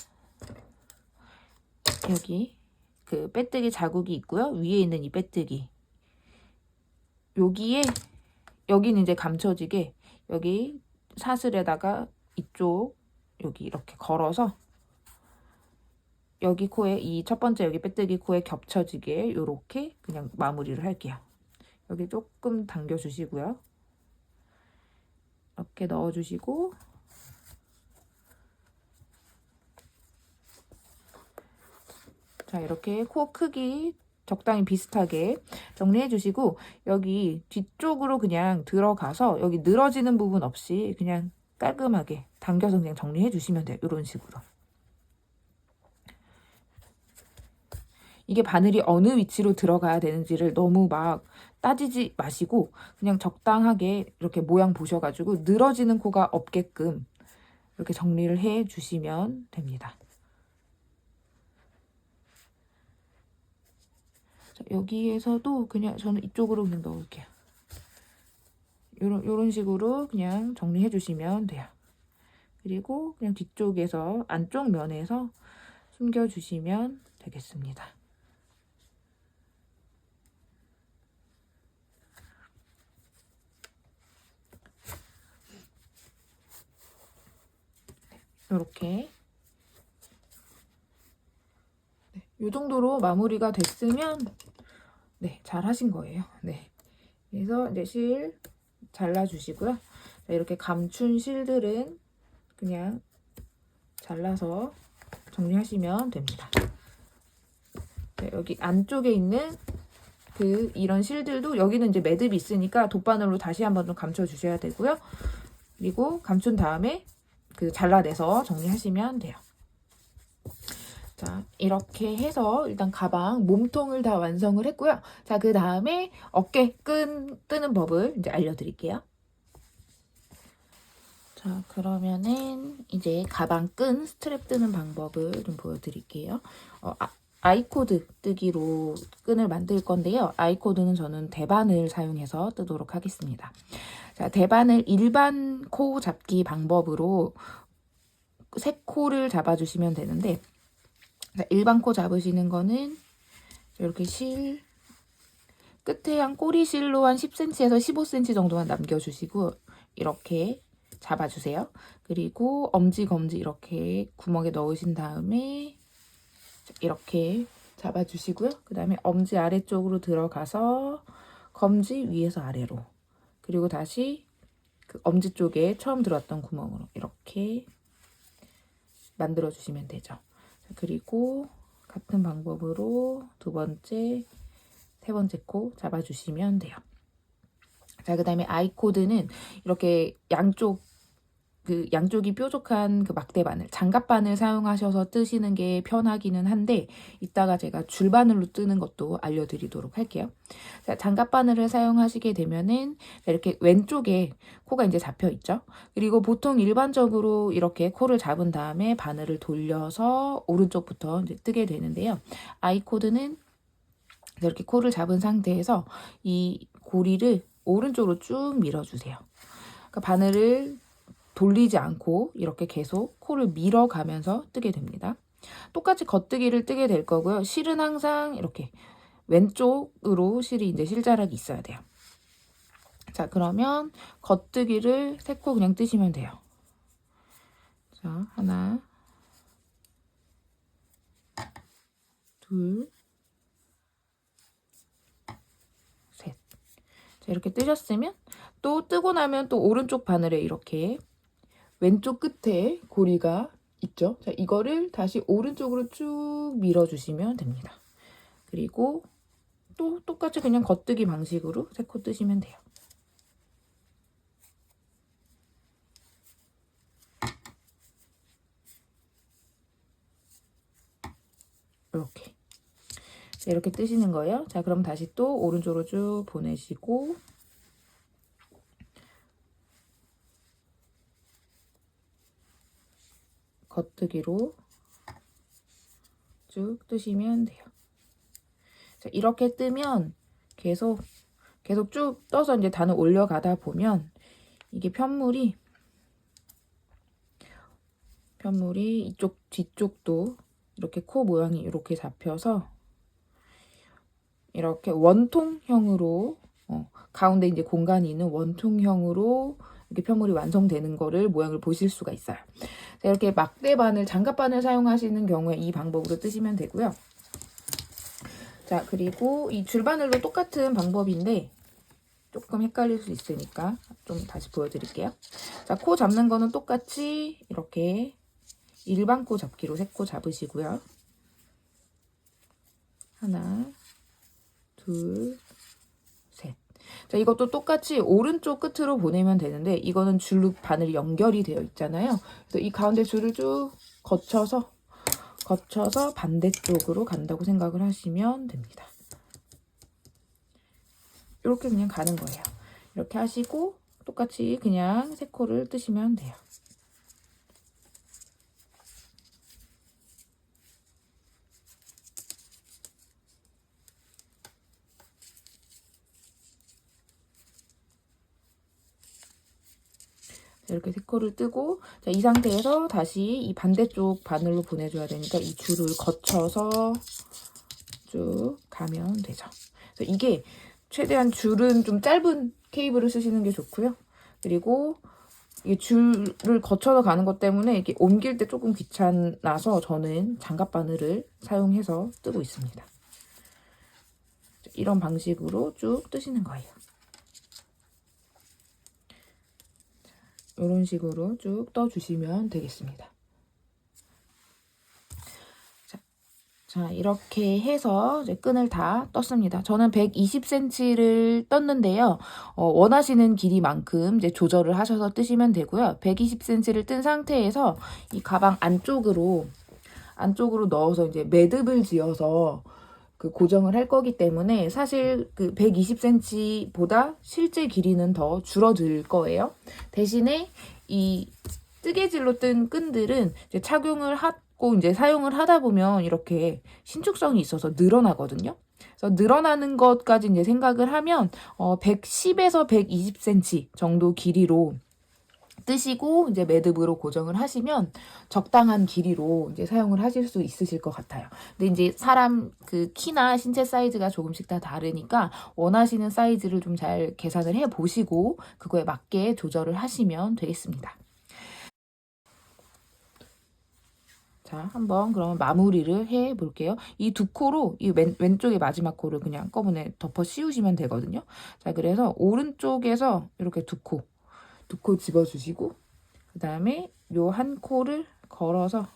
여기 그 빼뜨기 자국이 있고요. 위에 있는 이 빼뜨기 여기에 여기는 이제 감춰지게 여기 사슬에다가 이쪽 여기 이렇게 걸어서 여기 코에 이 첫 번째 여기 빼뜨기 코에 겹쳐지게 이렇게 그냥 마무리를 할게요. 여기 조금 당겨 주시고요. 이렇게 넣어 주시고 자, 이렇게 코 크기 적당히 비슷하게 정리해 주시고 여기 뒤쪽으로 그냥 들어가서 여기 늘어지는 부분 없이 그냥 깔끔하게 당겨서 그냥 정리해 주시면 돼요. 이런 식으로. 이게 바늘이 어느 위치로 들어가야 되는지를 너무 막 따지지 마시고 그냥 적당하게 이렇게 모양 보셔가지고 늘어지는 코가 없게끔 이렇게 정리를 해 주시면 됩니다. 자, 여기에서도 그냥 저는 이쪽으로 그냥 넣을게요. 요런 식으로 그냥 정리해 주시면 돼요. 그리고 그냥 뒤쪽에서 안쪽 면에서 숨겨 주시면 되겠습니다. 이렇게 네, 이 정도로 마무리가 됐으면 네, 잘 하신 거예요. 네, 그래서 이제 실 잘라 주시고요. 이렇게 감춘 실들은 그냥 잘라서 정리하시면 됩니다. 네, 여기 안쪽에 있는 이런 실들도 여기는 이제 매듭이 있으니까 돗바늘로 다시 한번 좀 감춰 주셔야 되고요. 그리고 감춘 다음에 잘라내서 정리하시면 돼요. 자, 이렇게 해서 일단 가방 몸통을 다 완성을 했고요. 자, 그 다음에 어깨 끈 뜨는 법을 이제 알려드릴게요. 자, 그러면은 이제 가방 끈 스트랩 뜨는 방법을 좀 보여드릴게요. 아이코드 뜨기로 끈을 만들 건데요. 아이코드는 저는 대바늘 사용해서 뜨도록 하겠습니다. 자, 대바늘 일반 코 잡기 방법으로 세 코를 잡아주시면 되는데 일반 코 잡으시는 거는 이렇게 실 끝에 한 꼬리 실로 한 10cm에서 15cm 정도만 남겨주시고 이렇게 잡아주세요. 그리고 엄지 검지 이렇게 구멍에 넣으신 다음에 이렇게 잡아주시고요. 그 다음에 엄지 아래쪽으로 들어가서 검지 위에서 아래로 그리고 다시 그 엄지 쪽에 처음 들어왔던 구멍으로 이렇게 만들어 주시면 되죠. 그리고 같은 방법으로 두 번째, 세 번째 코 잡아주시면 돼요. 자, 그 다음에 아이코드는 이렇게 양쪽이 뾰족한 막대바늘, 장갑바늘 사용하셔서 뜨시는 게 편하기는 한데 이따가 제가 줄바늘로 뜨는 것도 알려드리도록 할게요. 자, 장갑바늘을 사용하시게 되면은 이렇게 왼쪽에 코가 이제 잡혀 있죠. 그리고 보통 일반적으로 이렇게 코를 잡은 다음에 바늘을 돌려서 오른쪽부터 이제 뜨게 되는데요. 아이코드는 이렇게 코를 잡은 상태에서 이 고리를 오른쪽으로 쭉 밀어주세요. 그러니까 바늘을 돌리지 않고 이렇게 계속 코를 밀어가면서 뜨게 됩니다. 똑같이 겉뜨기를 뜨게 될 거고요. 실은 항상 이렇게 왼쪽으로 실이 이제 실자락이 있어야 돼요. 자, 그러면 겉뜨기를 3코 그냥 뜨시면 돼요. 자, 하나, 둘, 셋. 자, 이렇게 뜨셨으면 또 뜨고 나면 또 오른쪽 바늘에 이렇게 왼쪽 끝에 고리가 있죠. 자, 이거를 다시 오른쪽으로 쭉 밀어주시면 됩니다. 그리고 또 똑같이 그냥 겉뜨기 방식으로 3코 뜨시면 돼요. 이렇게 뜨시는 거예요. 자, 그럼 다시 또 오른쪽으로 쭉 보내시고 겉뜨기로 쭉 뜨시면 돼요. 자, 이렇게 뜨면 계속 쭉 떠서 이제 단을 올려가다 보면 이게 편물이 이쪽 뒤쪽도 이렇게 코 모양이 이렇게 잡혀서 이렇게 원통형으로 가운데 이제 공간이 있는 원통형으로 이렇게 편물이 완성되는 거를 모양을 보실 수가 있어요. 자, 이렇게 막대바늘, 장갑바늘 사용하시는 경우에 이 방법으로 뜨시면 되고요. 자, 그리고 이 줄바늘도 똑같은 방법인데 조금 헷갈릴 수 있으니까 좀 다시 보여드릴게요. 자, 코 잡는 거는 똑같이 이렇게 일반 코 잡기로 3코 잡으시고요. 하나, 둘, 셋. 자, 이것도 똑같이 오른쪽 끝으로 보내면 되는데 이거는 줄로 바늘이 연결이 되어 있잖아요. 그래서 이 가운데 줄을 쭉 거쳐서 반대쪽으로 간다고 생각을 하시면 됩니다. 이렇게 그냥 가는 거예요. 이렇게 하시고 똑같이 그냥 3코를 뜨시면 돼요. 이렇게 3코를 뜨고, 자, 이 상태에서 다시 이 반대쪽 바늘로 보내줘야 되니까 이 줄을 거쳐서 쭉 가면 되죠. 그래서 이게 최대한 줄은 좀 짧은 케이블을 쓰시는 게 좋고요. 그리고 이게 줄을 거쳐서 가는 것 때문에 이렇게 옮길 때 조금 귀찮아서 저는 장갑 바늘을 사용해서 뜨고 있습니다. 이런 방식으로 쭉 뜨시는 거예요. 이런 식으로 쭉 떠주시면 되겠습니다. 자, 이렇게 해서 이제 끈을 다 떴습니다. 저는 120cm를 떴는데요. 원하시는 길이만큼 이제 조절을 하셔서 뜨시면 되고요. 120cm를 뜬 상태에서 이 가방 안쪽으로 넣어서 이제 매듭을 지어서 그 고정을 할 거기 때문에 사실 그 120cm보다 실제 길이는 더 줄어들 거예요. 대신에 이 뜨개질로 뜬 끈들은 이제 착용을 하고 이제 사용을 하다 보면 이렇게 신축성이 있어서 늘어나거든요. 그래서 늘어나는 것까지 이제 생각을 하면 110에서 120cm 정도 길이로 뜨시고 이제 매듭으로 고정을 하시면 적당한 길이로 이제 사용을 하실 수 있으실 것 같아요. 근데 이제 사람 그 키나 신체 사이즈가 조금씩 다 다르니까 원하시는 사이즈를 좀 잘 계산을 해 보시고 그거에 맞게 조절을 하시면 되겠습니다. 자, 한번 그러면 마무리를 해 볼게요. 이 2코로 이 왼쪽의 마지막 코를 그냥 한꺼번에 덮어 씌우시면 되거든요. 자, 그래서 오른쪽에서 이렇게 2코 집어주시고 그 다음에 요 한 코를 걸어서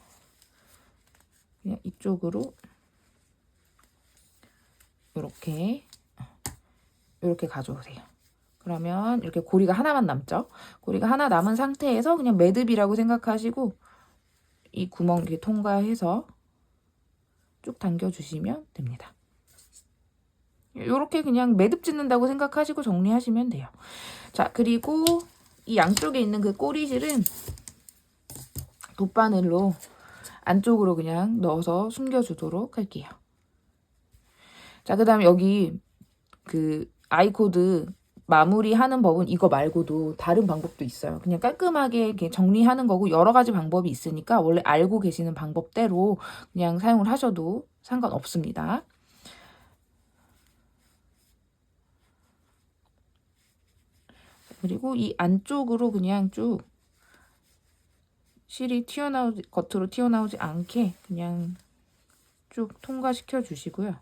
그냥 이쪽으로 이렇게 가져오세요. 그러면 이렇게 고리가 하나만 남죠. 고리가 하나 남은 상태에서 그냥 매듭이라고 생각하시고 이 구멍 이렇게 통과해서 쭉 당겨주시면 됩니다. 이렇게 그냥 매듭 짓는다고 생각하시고 정리하시면 돼요. 자, 그리고 이 양쪽에 있는 그 꼬리실은 돗바늘로 안쪽으로 그냥 넣어서 숨겨주도록 할게요. 자, 그 다음에 여기 그 아이코드 마무리하는 법은 이거 말고도 다른 방법도 있어요. 그냥 깔끔하게 이렇게 정리하는 거고 여러 가지 방법이 있으니까 원래 알고 계시는 방법대로 그냥 사용을 하셔도 상관없습니다. 그리고 이 안쪽으로 그냥 쭉 실이 겉으로 튀어나오지 않게 그냥 쭉 통과시켜 주시고요.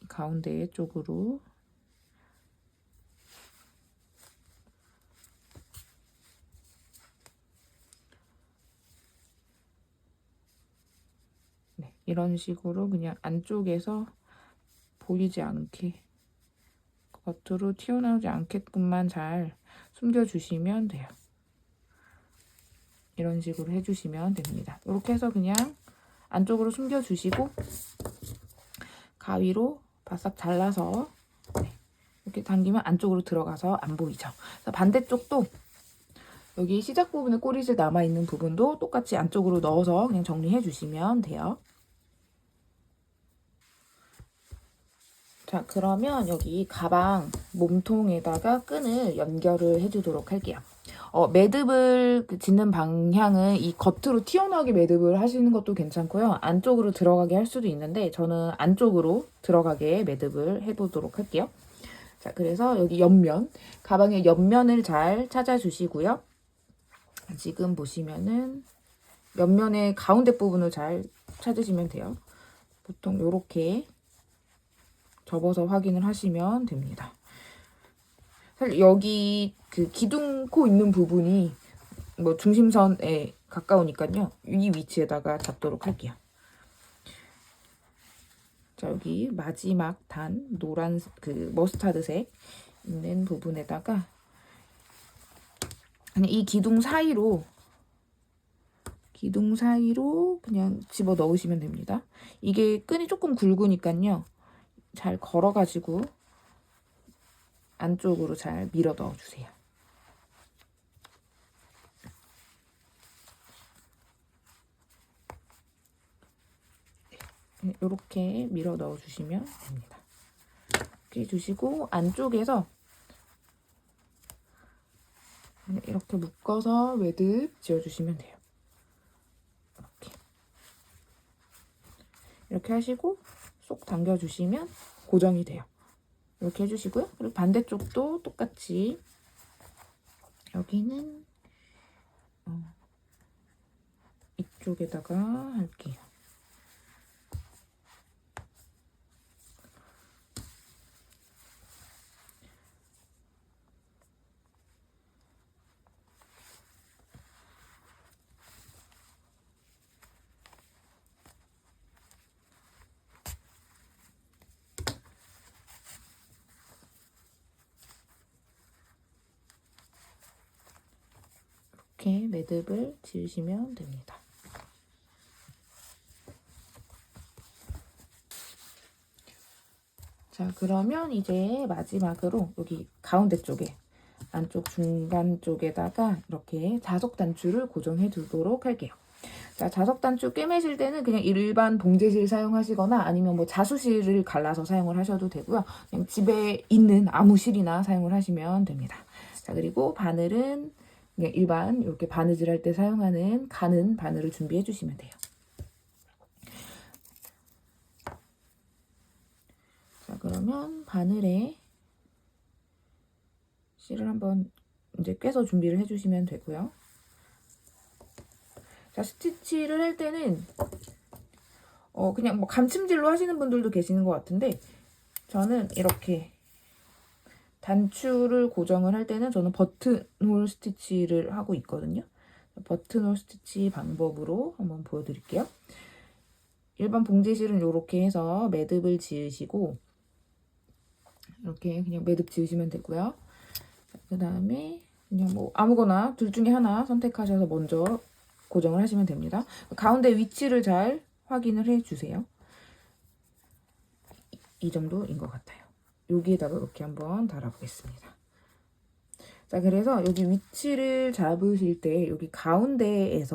가운데 쪽으로 네, 이런 식으로 그냥 안쪽에서 보이지 않게 겉으로 튀어나오지 않게끔만 잘 숨겨주시면 돼요. 이런 식으로 해주시면 됩니다. 이렇게 해서 그냥 안쪽으로 숨겨주시고 가위로 바싹 잘라서 이렇게 당기면 안쪽으로 들어가서 안 보이죠. 반대쪽도 여기 시작 부분에 꼬리질 남아있는 부분도 똑같이 안쪽으로 넣어서 그냥 정리해 주시면 돼요. 자, 그러면 여기 가방 몸통에다가 끈을 연결을 해주도록 할게요. 매듭을 짓는 방향은 이 겉으로 튀어나오게 매듭을 하시는 것도 괜찮고요. 안쪽으로 들어가게 할 수도 있는데 저는 안쪽으로 들어가게 매듭을 해보도록 할게요. 자, 그래서 여기 옆면, 가방의 옆면을 잘 찾아주시고요. 지금 보시면은 옆면의 가운데 부분을 잘 찾으시면 돼요. 보통 이렇게 접어서 확인을 하시면 됩니다. 사실 여기 그 기둥코 있는 부분이 뭐 중심선에 가까우니까요. 이 위치에다가 잡도록 할게요. 자, 여기 마지막 단 노란 그 머스타드색 있는 부분에다가 그냥 이 기둥 사이로 그냥 집어 넣으시면 됩니다. 이게 끈이 조금 굵으니까요. 잘 걸어가지고 안쪽으로 잘 밀어 넣어주세요. 이렇게 밀어 넣어주시면 됩니다. 이렇게 해주시고 안쪽에서 이렇게 묶어서 매듭 지어주시면 돼요. 이렇게 하시고 쏙 당겨주시면 고정이 돼요. 이렇게 해주시고요. 그리고 반대쪽도 똑같이 여기는 이쪽에다가 할게요. 이렇게 매듭을 지으시면 됩니다. 자, 그러면 이제 마지막으로 여기 가운데 쪽에 안쪽 중간 쪽에다가 이렇게 자석 단추를 고정해 두도록 할게요. 자, 자석 단추 꿰매실 때는 그냥 일반 봉제실 사용하시거나 아니면 뭐 자수실을 갈라서 사용을 하셔도 되고요. 그냥 집에 있는 아무 실이나 사용을 하시면 됩니다. 자, 그리고 바늘은 그냥 일반 이렇게 바느질 할 때 사용하는 가는 바늘을 준비해 주시면 돼요. 자, 그러면 바늘에 실을 한번 이제 꿰서 준비를 해주시면 되고요. 자, 스티치를 할 때는 그냥 뭐 감침질로 하시는 분들도 계시는 것 같은데 저는 이렇게 단추를 고정을 할 때는 저는 버튼홀 스티치를 하고 있거든요. 버튼홀 스티치 방법으로 한번 보여드릴게요. 일반 봉제실은 이렇게 해서 매듭을 지으시고 이렇게 그냥 매듭 지으시면 되고요. 그 다음에 그냥 뭐 아무거나 둘 중에 하나 선택하셔서 먼저 고정을 하시면 됩니다. 가운데 위치를 잘 확인을 해주세요. 이 정도인 것 같아요. 여기에다가 이렇게 한번 달아보겠습니다. 자, 그래서 여기 위치를 잡으실 때 여기 가운데에 이제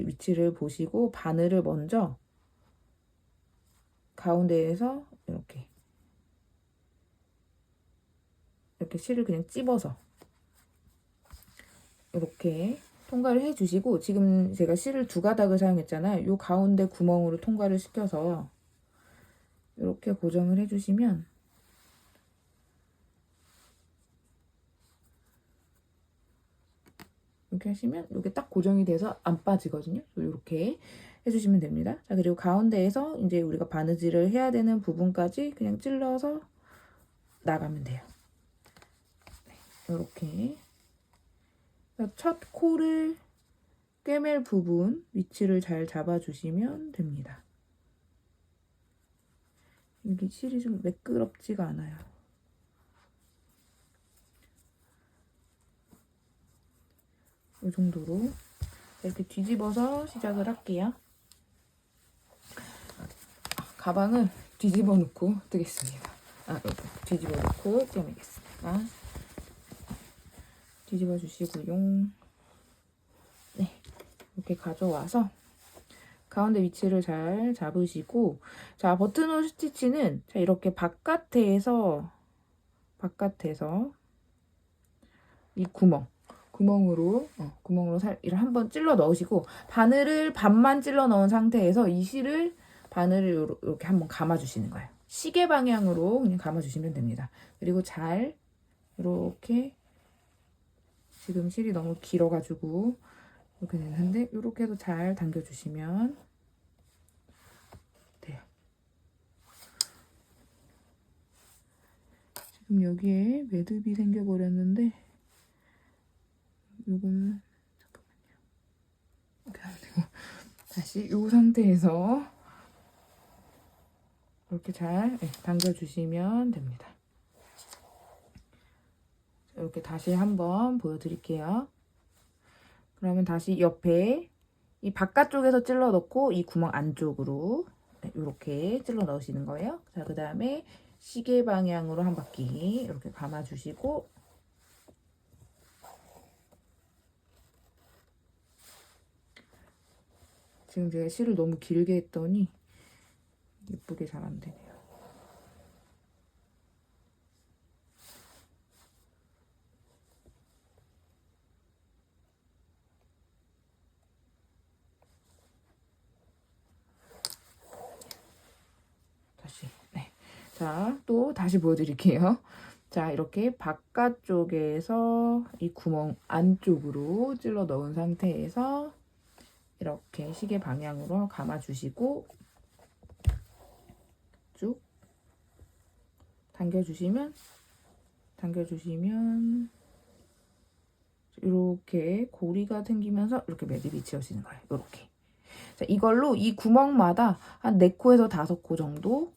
위치를 보시고 바늘을 먼저 가운데에서 이렇게 실을 그냥 찝어서 이렇게 통과를 해주시고 지금 제가 실을 두 가닥을 사용했잖아요. 이 가운데 구멍으로 통과를 시켜서 이렇게 고정을 해주시면 이렇게 하시면 이게 딱 고정이 돼서 안 빠지거든요. 이렇게 해주시면 됩니다. 자, 그리고 가운데에서 이제 우리가 바느질을 해야 되는 부분까지 그냥 찔러서 나가면 돼요. 이렇게 첫 코를 꿰맬 부분 위치를 잘 잡아주시면 됩니다. 여기 실이 좀 매끄럽지가 않아요. 이 정도로 이렇게 뒤집어서 시작을 할게요. 가방을 뒤집어 놓고 뜨겠습니다. 이렇게 뒤집어 놓고 떼매겠습니다. 뒤집어 주시고요. 네, 이렇게 가져와서 가운데 위치를 잘 잡으시고, 자, 버튼홀 스티치는 자, 이렇게 바깥에서 이 구멍으로 한번 찔러 넣으시고, 바늘을 반만 찔러 넣은 상태에서 이 실을 바늘을 이렇게 한번 감아 주시는 거예요. 시계 방향으로 그냥 감아 주시면 됩니다. 그리고 잘 이렇게, 지금 실이 너무 길어가지고 이렇게 되는데, 이렇게 해서 잘 당겨주시면 돼요. 지금 여기에 매듭이 생겨버렸는데, 요거는 잠깐만요. 이렇게 하면 되고, 다시 이 상태에서 이렇게 잘 당겨주시면 됩니다. 이렇게 다시 한번 보여드릴게요. 그러면 다시 옆에 이 바깥쪽에서 찔러 넣고 이 구멍 안쪽으로 이렇게 찔러 넣으시는 거예요. 자, 그 다음에 시계 방향으로 한 바퀴 이렇게 감아주시고, 지금 제가 실을 너무 길게 했더니 예쁘게 잘 안 되네요. 다시, 네. 자, 또 다시 보여드릴게요. 자, 이렇게 바깥쪽에서 이 구멍 안쪽으로 찔러 넣은 상태에서 이렇게 시계 방향으로 감아주시고, 쭉 당겨주시면 이렇게 고리가 생기면서 이렇게 매듭이 지어지는 거예요. 이렇게. 자, 이걸로 이 구멍마다 한 4코에서 5코 정도,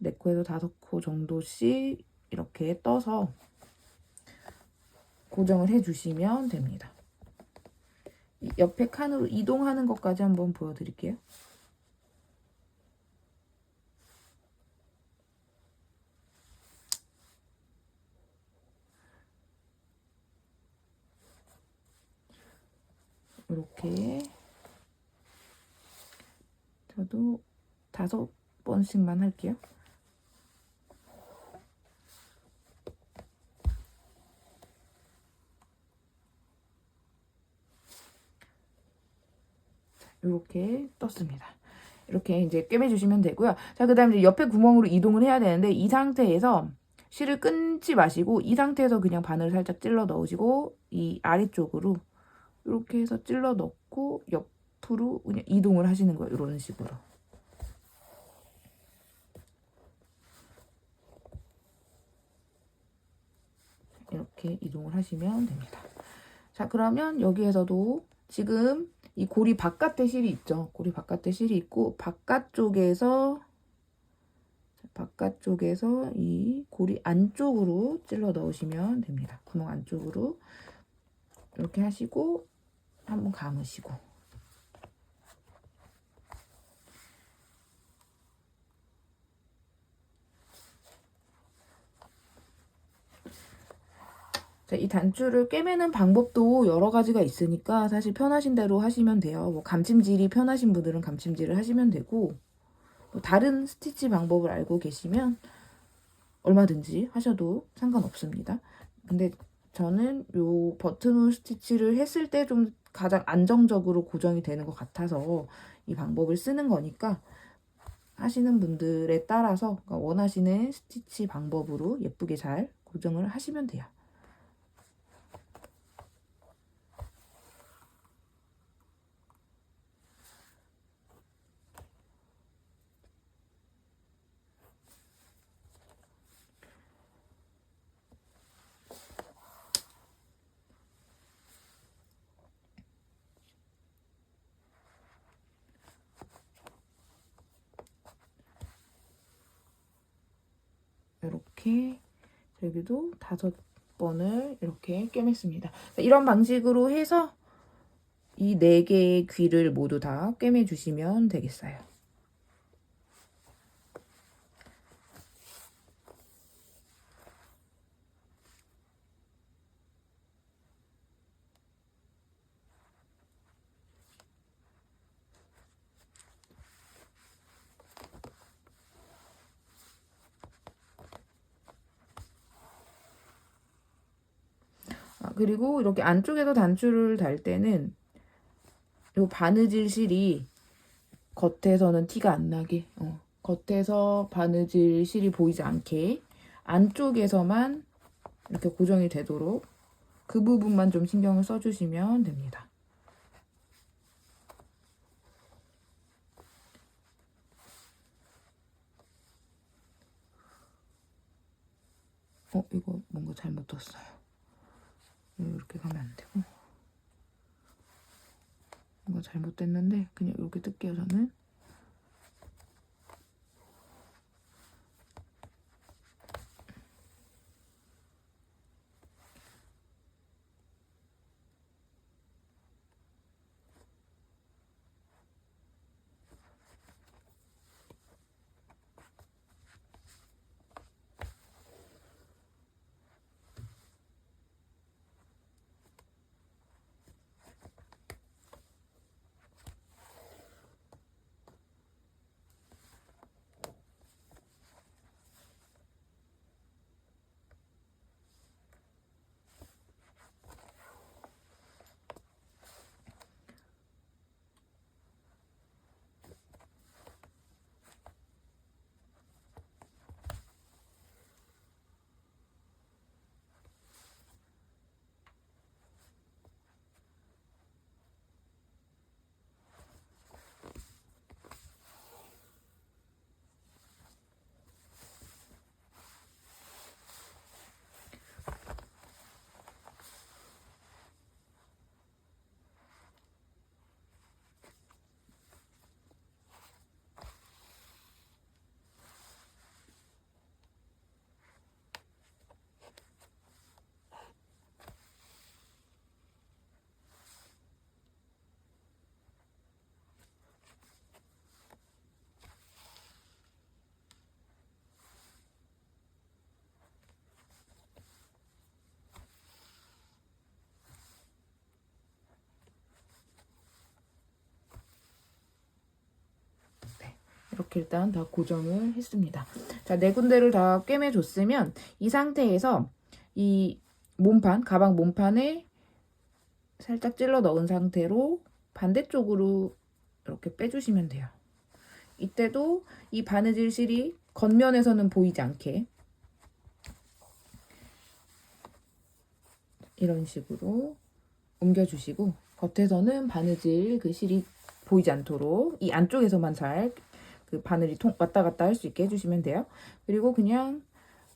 4코에서 5코 정도씩 이렇게 떠서 고정을 해주시면 됩니다. 옆에 칸으로 이동하는 것까지 한번 보여드릴게요. 이렇게 저도 5번씩만 할게요. 이렇게 떴습니다. 이렇게 이제 꿰매주시면 되고요. 자, 그 다음에 옆에 구멍으로 이동을 해야 되는데, 이 상태에서 실을 끊지 마시고 이 상태에서 그냥 바늘을 살짝 찔러 넣으시고, 이 아래쪽으로 이렇게 해서 찔러 넣고 옆으로 그냥 이동을 하시는 거예요. 이런 식으로. 이렇게 이동을 하시면 됩니다. 자, 그러면 여기에서도 지금 이 고리 바깥에 실이 있죠. 고리 바깥에 실이 있고, 바깥쪽에서 이 고리 안쪽으로 찔러 넣으시면 됩니다. 구멍 안쪽으로 이렇게 하시고 한번 감으시고, 자, 이 단추를 꿰매는 방법도 여러 가지가 있으니까 사실 편하신 대로 하시면 돼요. 뭐 감침질이 편하신 분들은 감침질을 하시면 되고, 뭐 다른 스티치 방법을 알고 계시면 얼마든지 하셔도 상관없습니다. 근데 저는 요 버튼홀 스티치를 했을 때 좀 가장 안정적으로 고정이 되는 것 같아서 이 방법을 쓰는 거니까, 하시는 분들에 따라서 원하시는 스티치 방법으로 예쁘게 잘 고정을 하시면 돼요. 이렇게 여기도 5 번을 이렇게 꿰맸습니다. 이런 방식으로 해서 이 4개의 귀를 모두 다 꿰매 주시면 되겠어요. 그리고 이렇게 안쪽에서 단추를 달 때는 이 바느질 실이 겉에서는 티가 안 나게, 겉에서 바느질 실이 보이지 않게 안쪽에서만 이렇게 고정이 되도록 그 부분만 좀 신경을 써주시면 됩니다. 이거 뭔가 잘못 떴어요. 이렇게 가면 안 되고. 뭔가 잘못됐는데 그냥 이렇게 뜰게요, 저는. 이렇게 일단 다 고정을 했습니다. 자, 4군데를 다 꿰매줬으면 이 상태에서 이 몸판, 가방 몸판에 살짝 찔러 넣은 상태로 반대쪽으로 이렇게 빼주시면 돼요. 이때도 이 바느질 실이 겉면에서는 보이지 않게 이런 식으로 옮겨주시고 겉에서는 바느질 그 실이 보이지 않도록 이 안쪽에서만 잘 그 바늘이 왔다 갔다 할 수 있게 해주시면 돼요. 그리고 그냥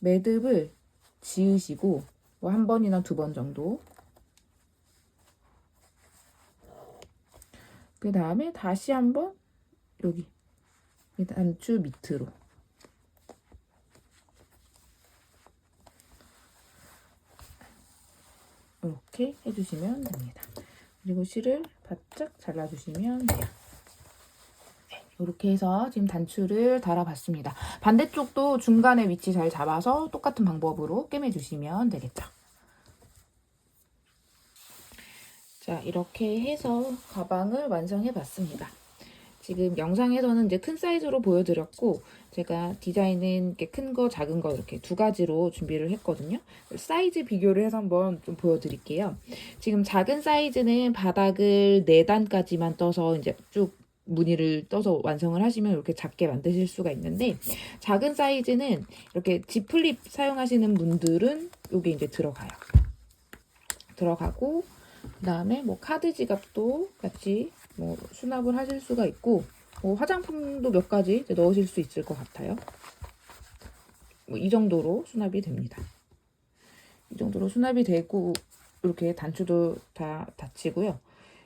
매듭을 지으시고 뭐 1번이나 2번 정도. 그 다음에 다시 한번 여기 이 단추 밑으로 이렇게 해주시면 됩니다. 그리고 실을 바짝 잘라주시면 돼요. 이렇게 해서 지금 단추를 달아봤습니다. 반대쪽도 중간에 위치 잘 잡아서 똑같은 방법으로 꿰매주시면 되겠죠. 자, 이렇게 해서 가방을 완성해봤습니다. 지금 영상에서는 이제 큰 사이즈로 보여드렸고 제가 디자인은 큰 거, 작은 거 이렇게 2가지로 준비를 했거든요. 사이즈 비교를 해서 한번 좀 보여드릴게요. 지금 작은 사이즈는 바닥을 4단까지만 떠서 이제 쭉 무늬를 떠서 완성을 하시면 이렇게 작게 만드실 수가 있는데 작은 사이즈는 이렇게 지플립 사용하시는 분들은 이게 이제 들어가고 그 다음에 뭐 카드 지갑도 같이 뭐 수납을 하실 수가 있고 뭐 화장품도 몇 가지 넣으실 수 있을 것 같아요. 뭐 이 정도로 수납이 됩니다. 이 정도로 수납이 되고 이렇게 단추도 다 닫히고요.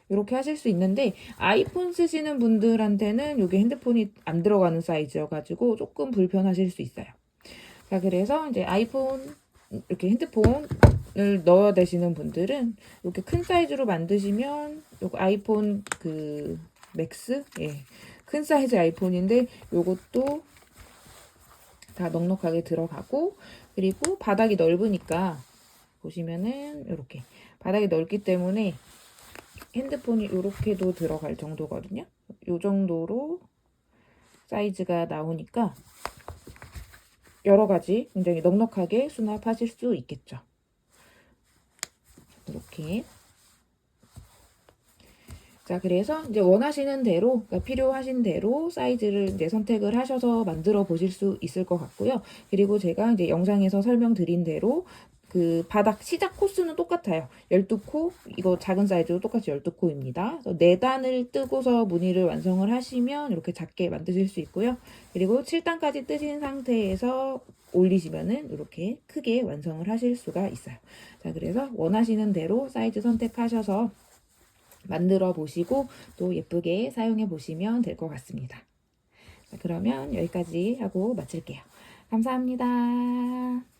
이렇게 하실 수 있는데 아이폰 쓰시는 분들한테는 이게 핸드폰이 안 들어가는 사이즈여가지고 조금 불편하실 수 있어요. 자, 그래서 이제 아이폰 이렇게 핸드폰 넣어야 되시는 분들은 이렇게 큰 사이즈로 만드시면 요거 아이폰 그 맥스, 예, 큰 사이즈 아이폰인데 요것도 다 넉넉하게 들어가고, 그리고 바닥이 넓으니까 보시면은 이렇게 바닥이 넓기 때문에 핸드폰이 이렇게도 들어갈 정도거든요. 요 정도로 사이즈가 나오니까 여러 가지 굉장히 넉넉하게 수납하실 수 있겠죠. 이렇게. 자, 그래서 이제 원하시는 대로, 그러니까 필요하신 대로 사이즈를 이제 선택을 하셔서 만들어 보실 수 있을 것 같고요. 그리고 제가 이제 영상에서 설명드린 대로 그 바닥 시작 코스는 똑같아요. 12코, 이거 작은 사이즈로 똑같이 12코입니다. 4단을 뜨고서 무늬를 완성을 하시면 이렇게 작게 만드실 수 있고요. 그리고 7단까지 뜨신 상태에서 올리시면은 이렇게 크게 완성을 하실 수가 있어요. 자, 그래서 원하시는 대로 사이즈 선택하셔서 만들어 보시고 또 예쁘게 사용해 보시면 될 것 같습니다. 자, 그러면 여기까지 하고 마칠게요. 감사합니다.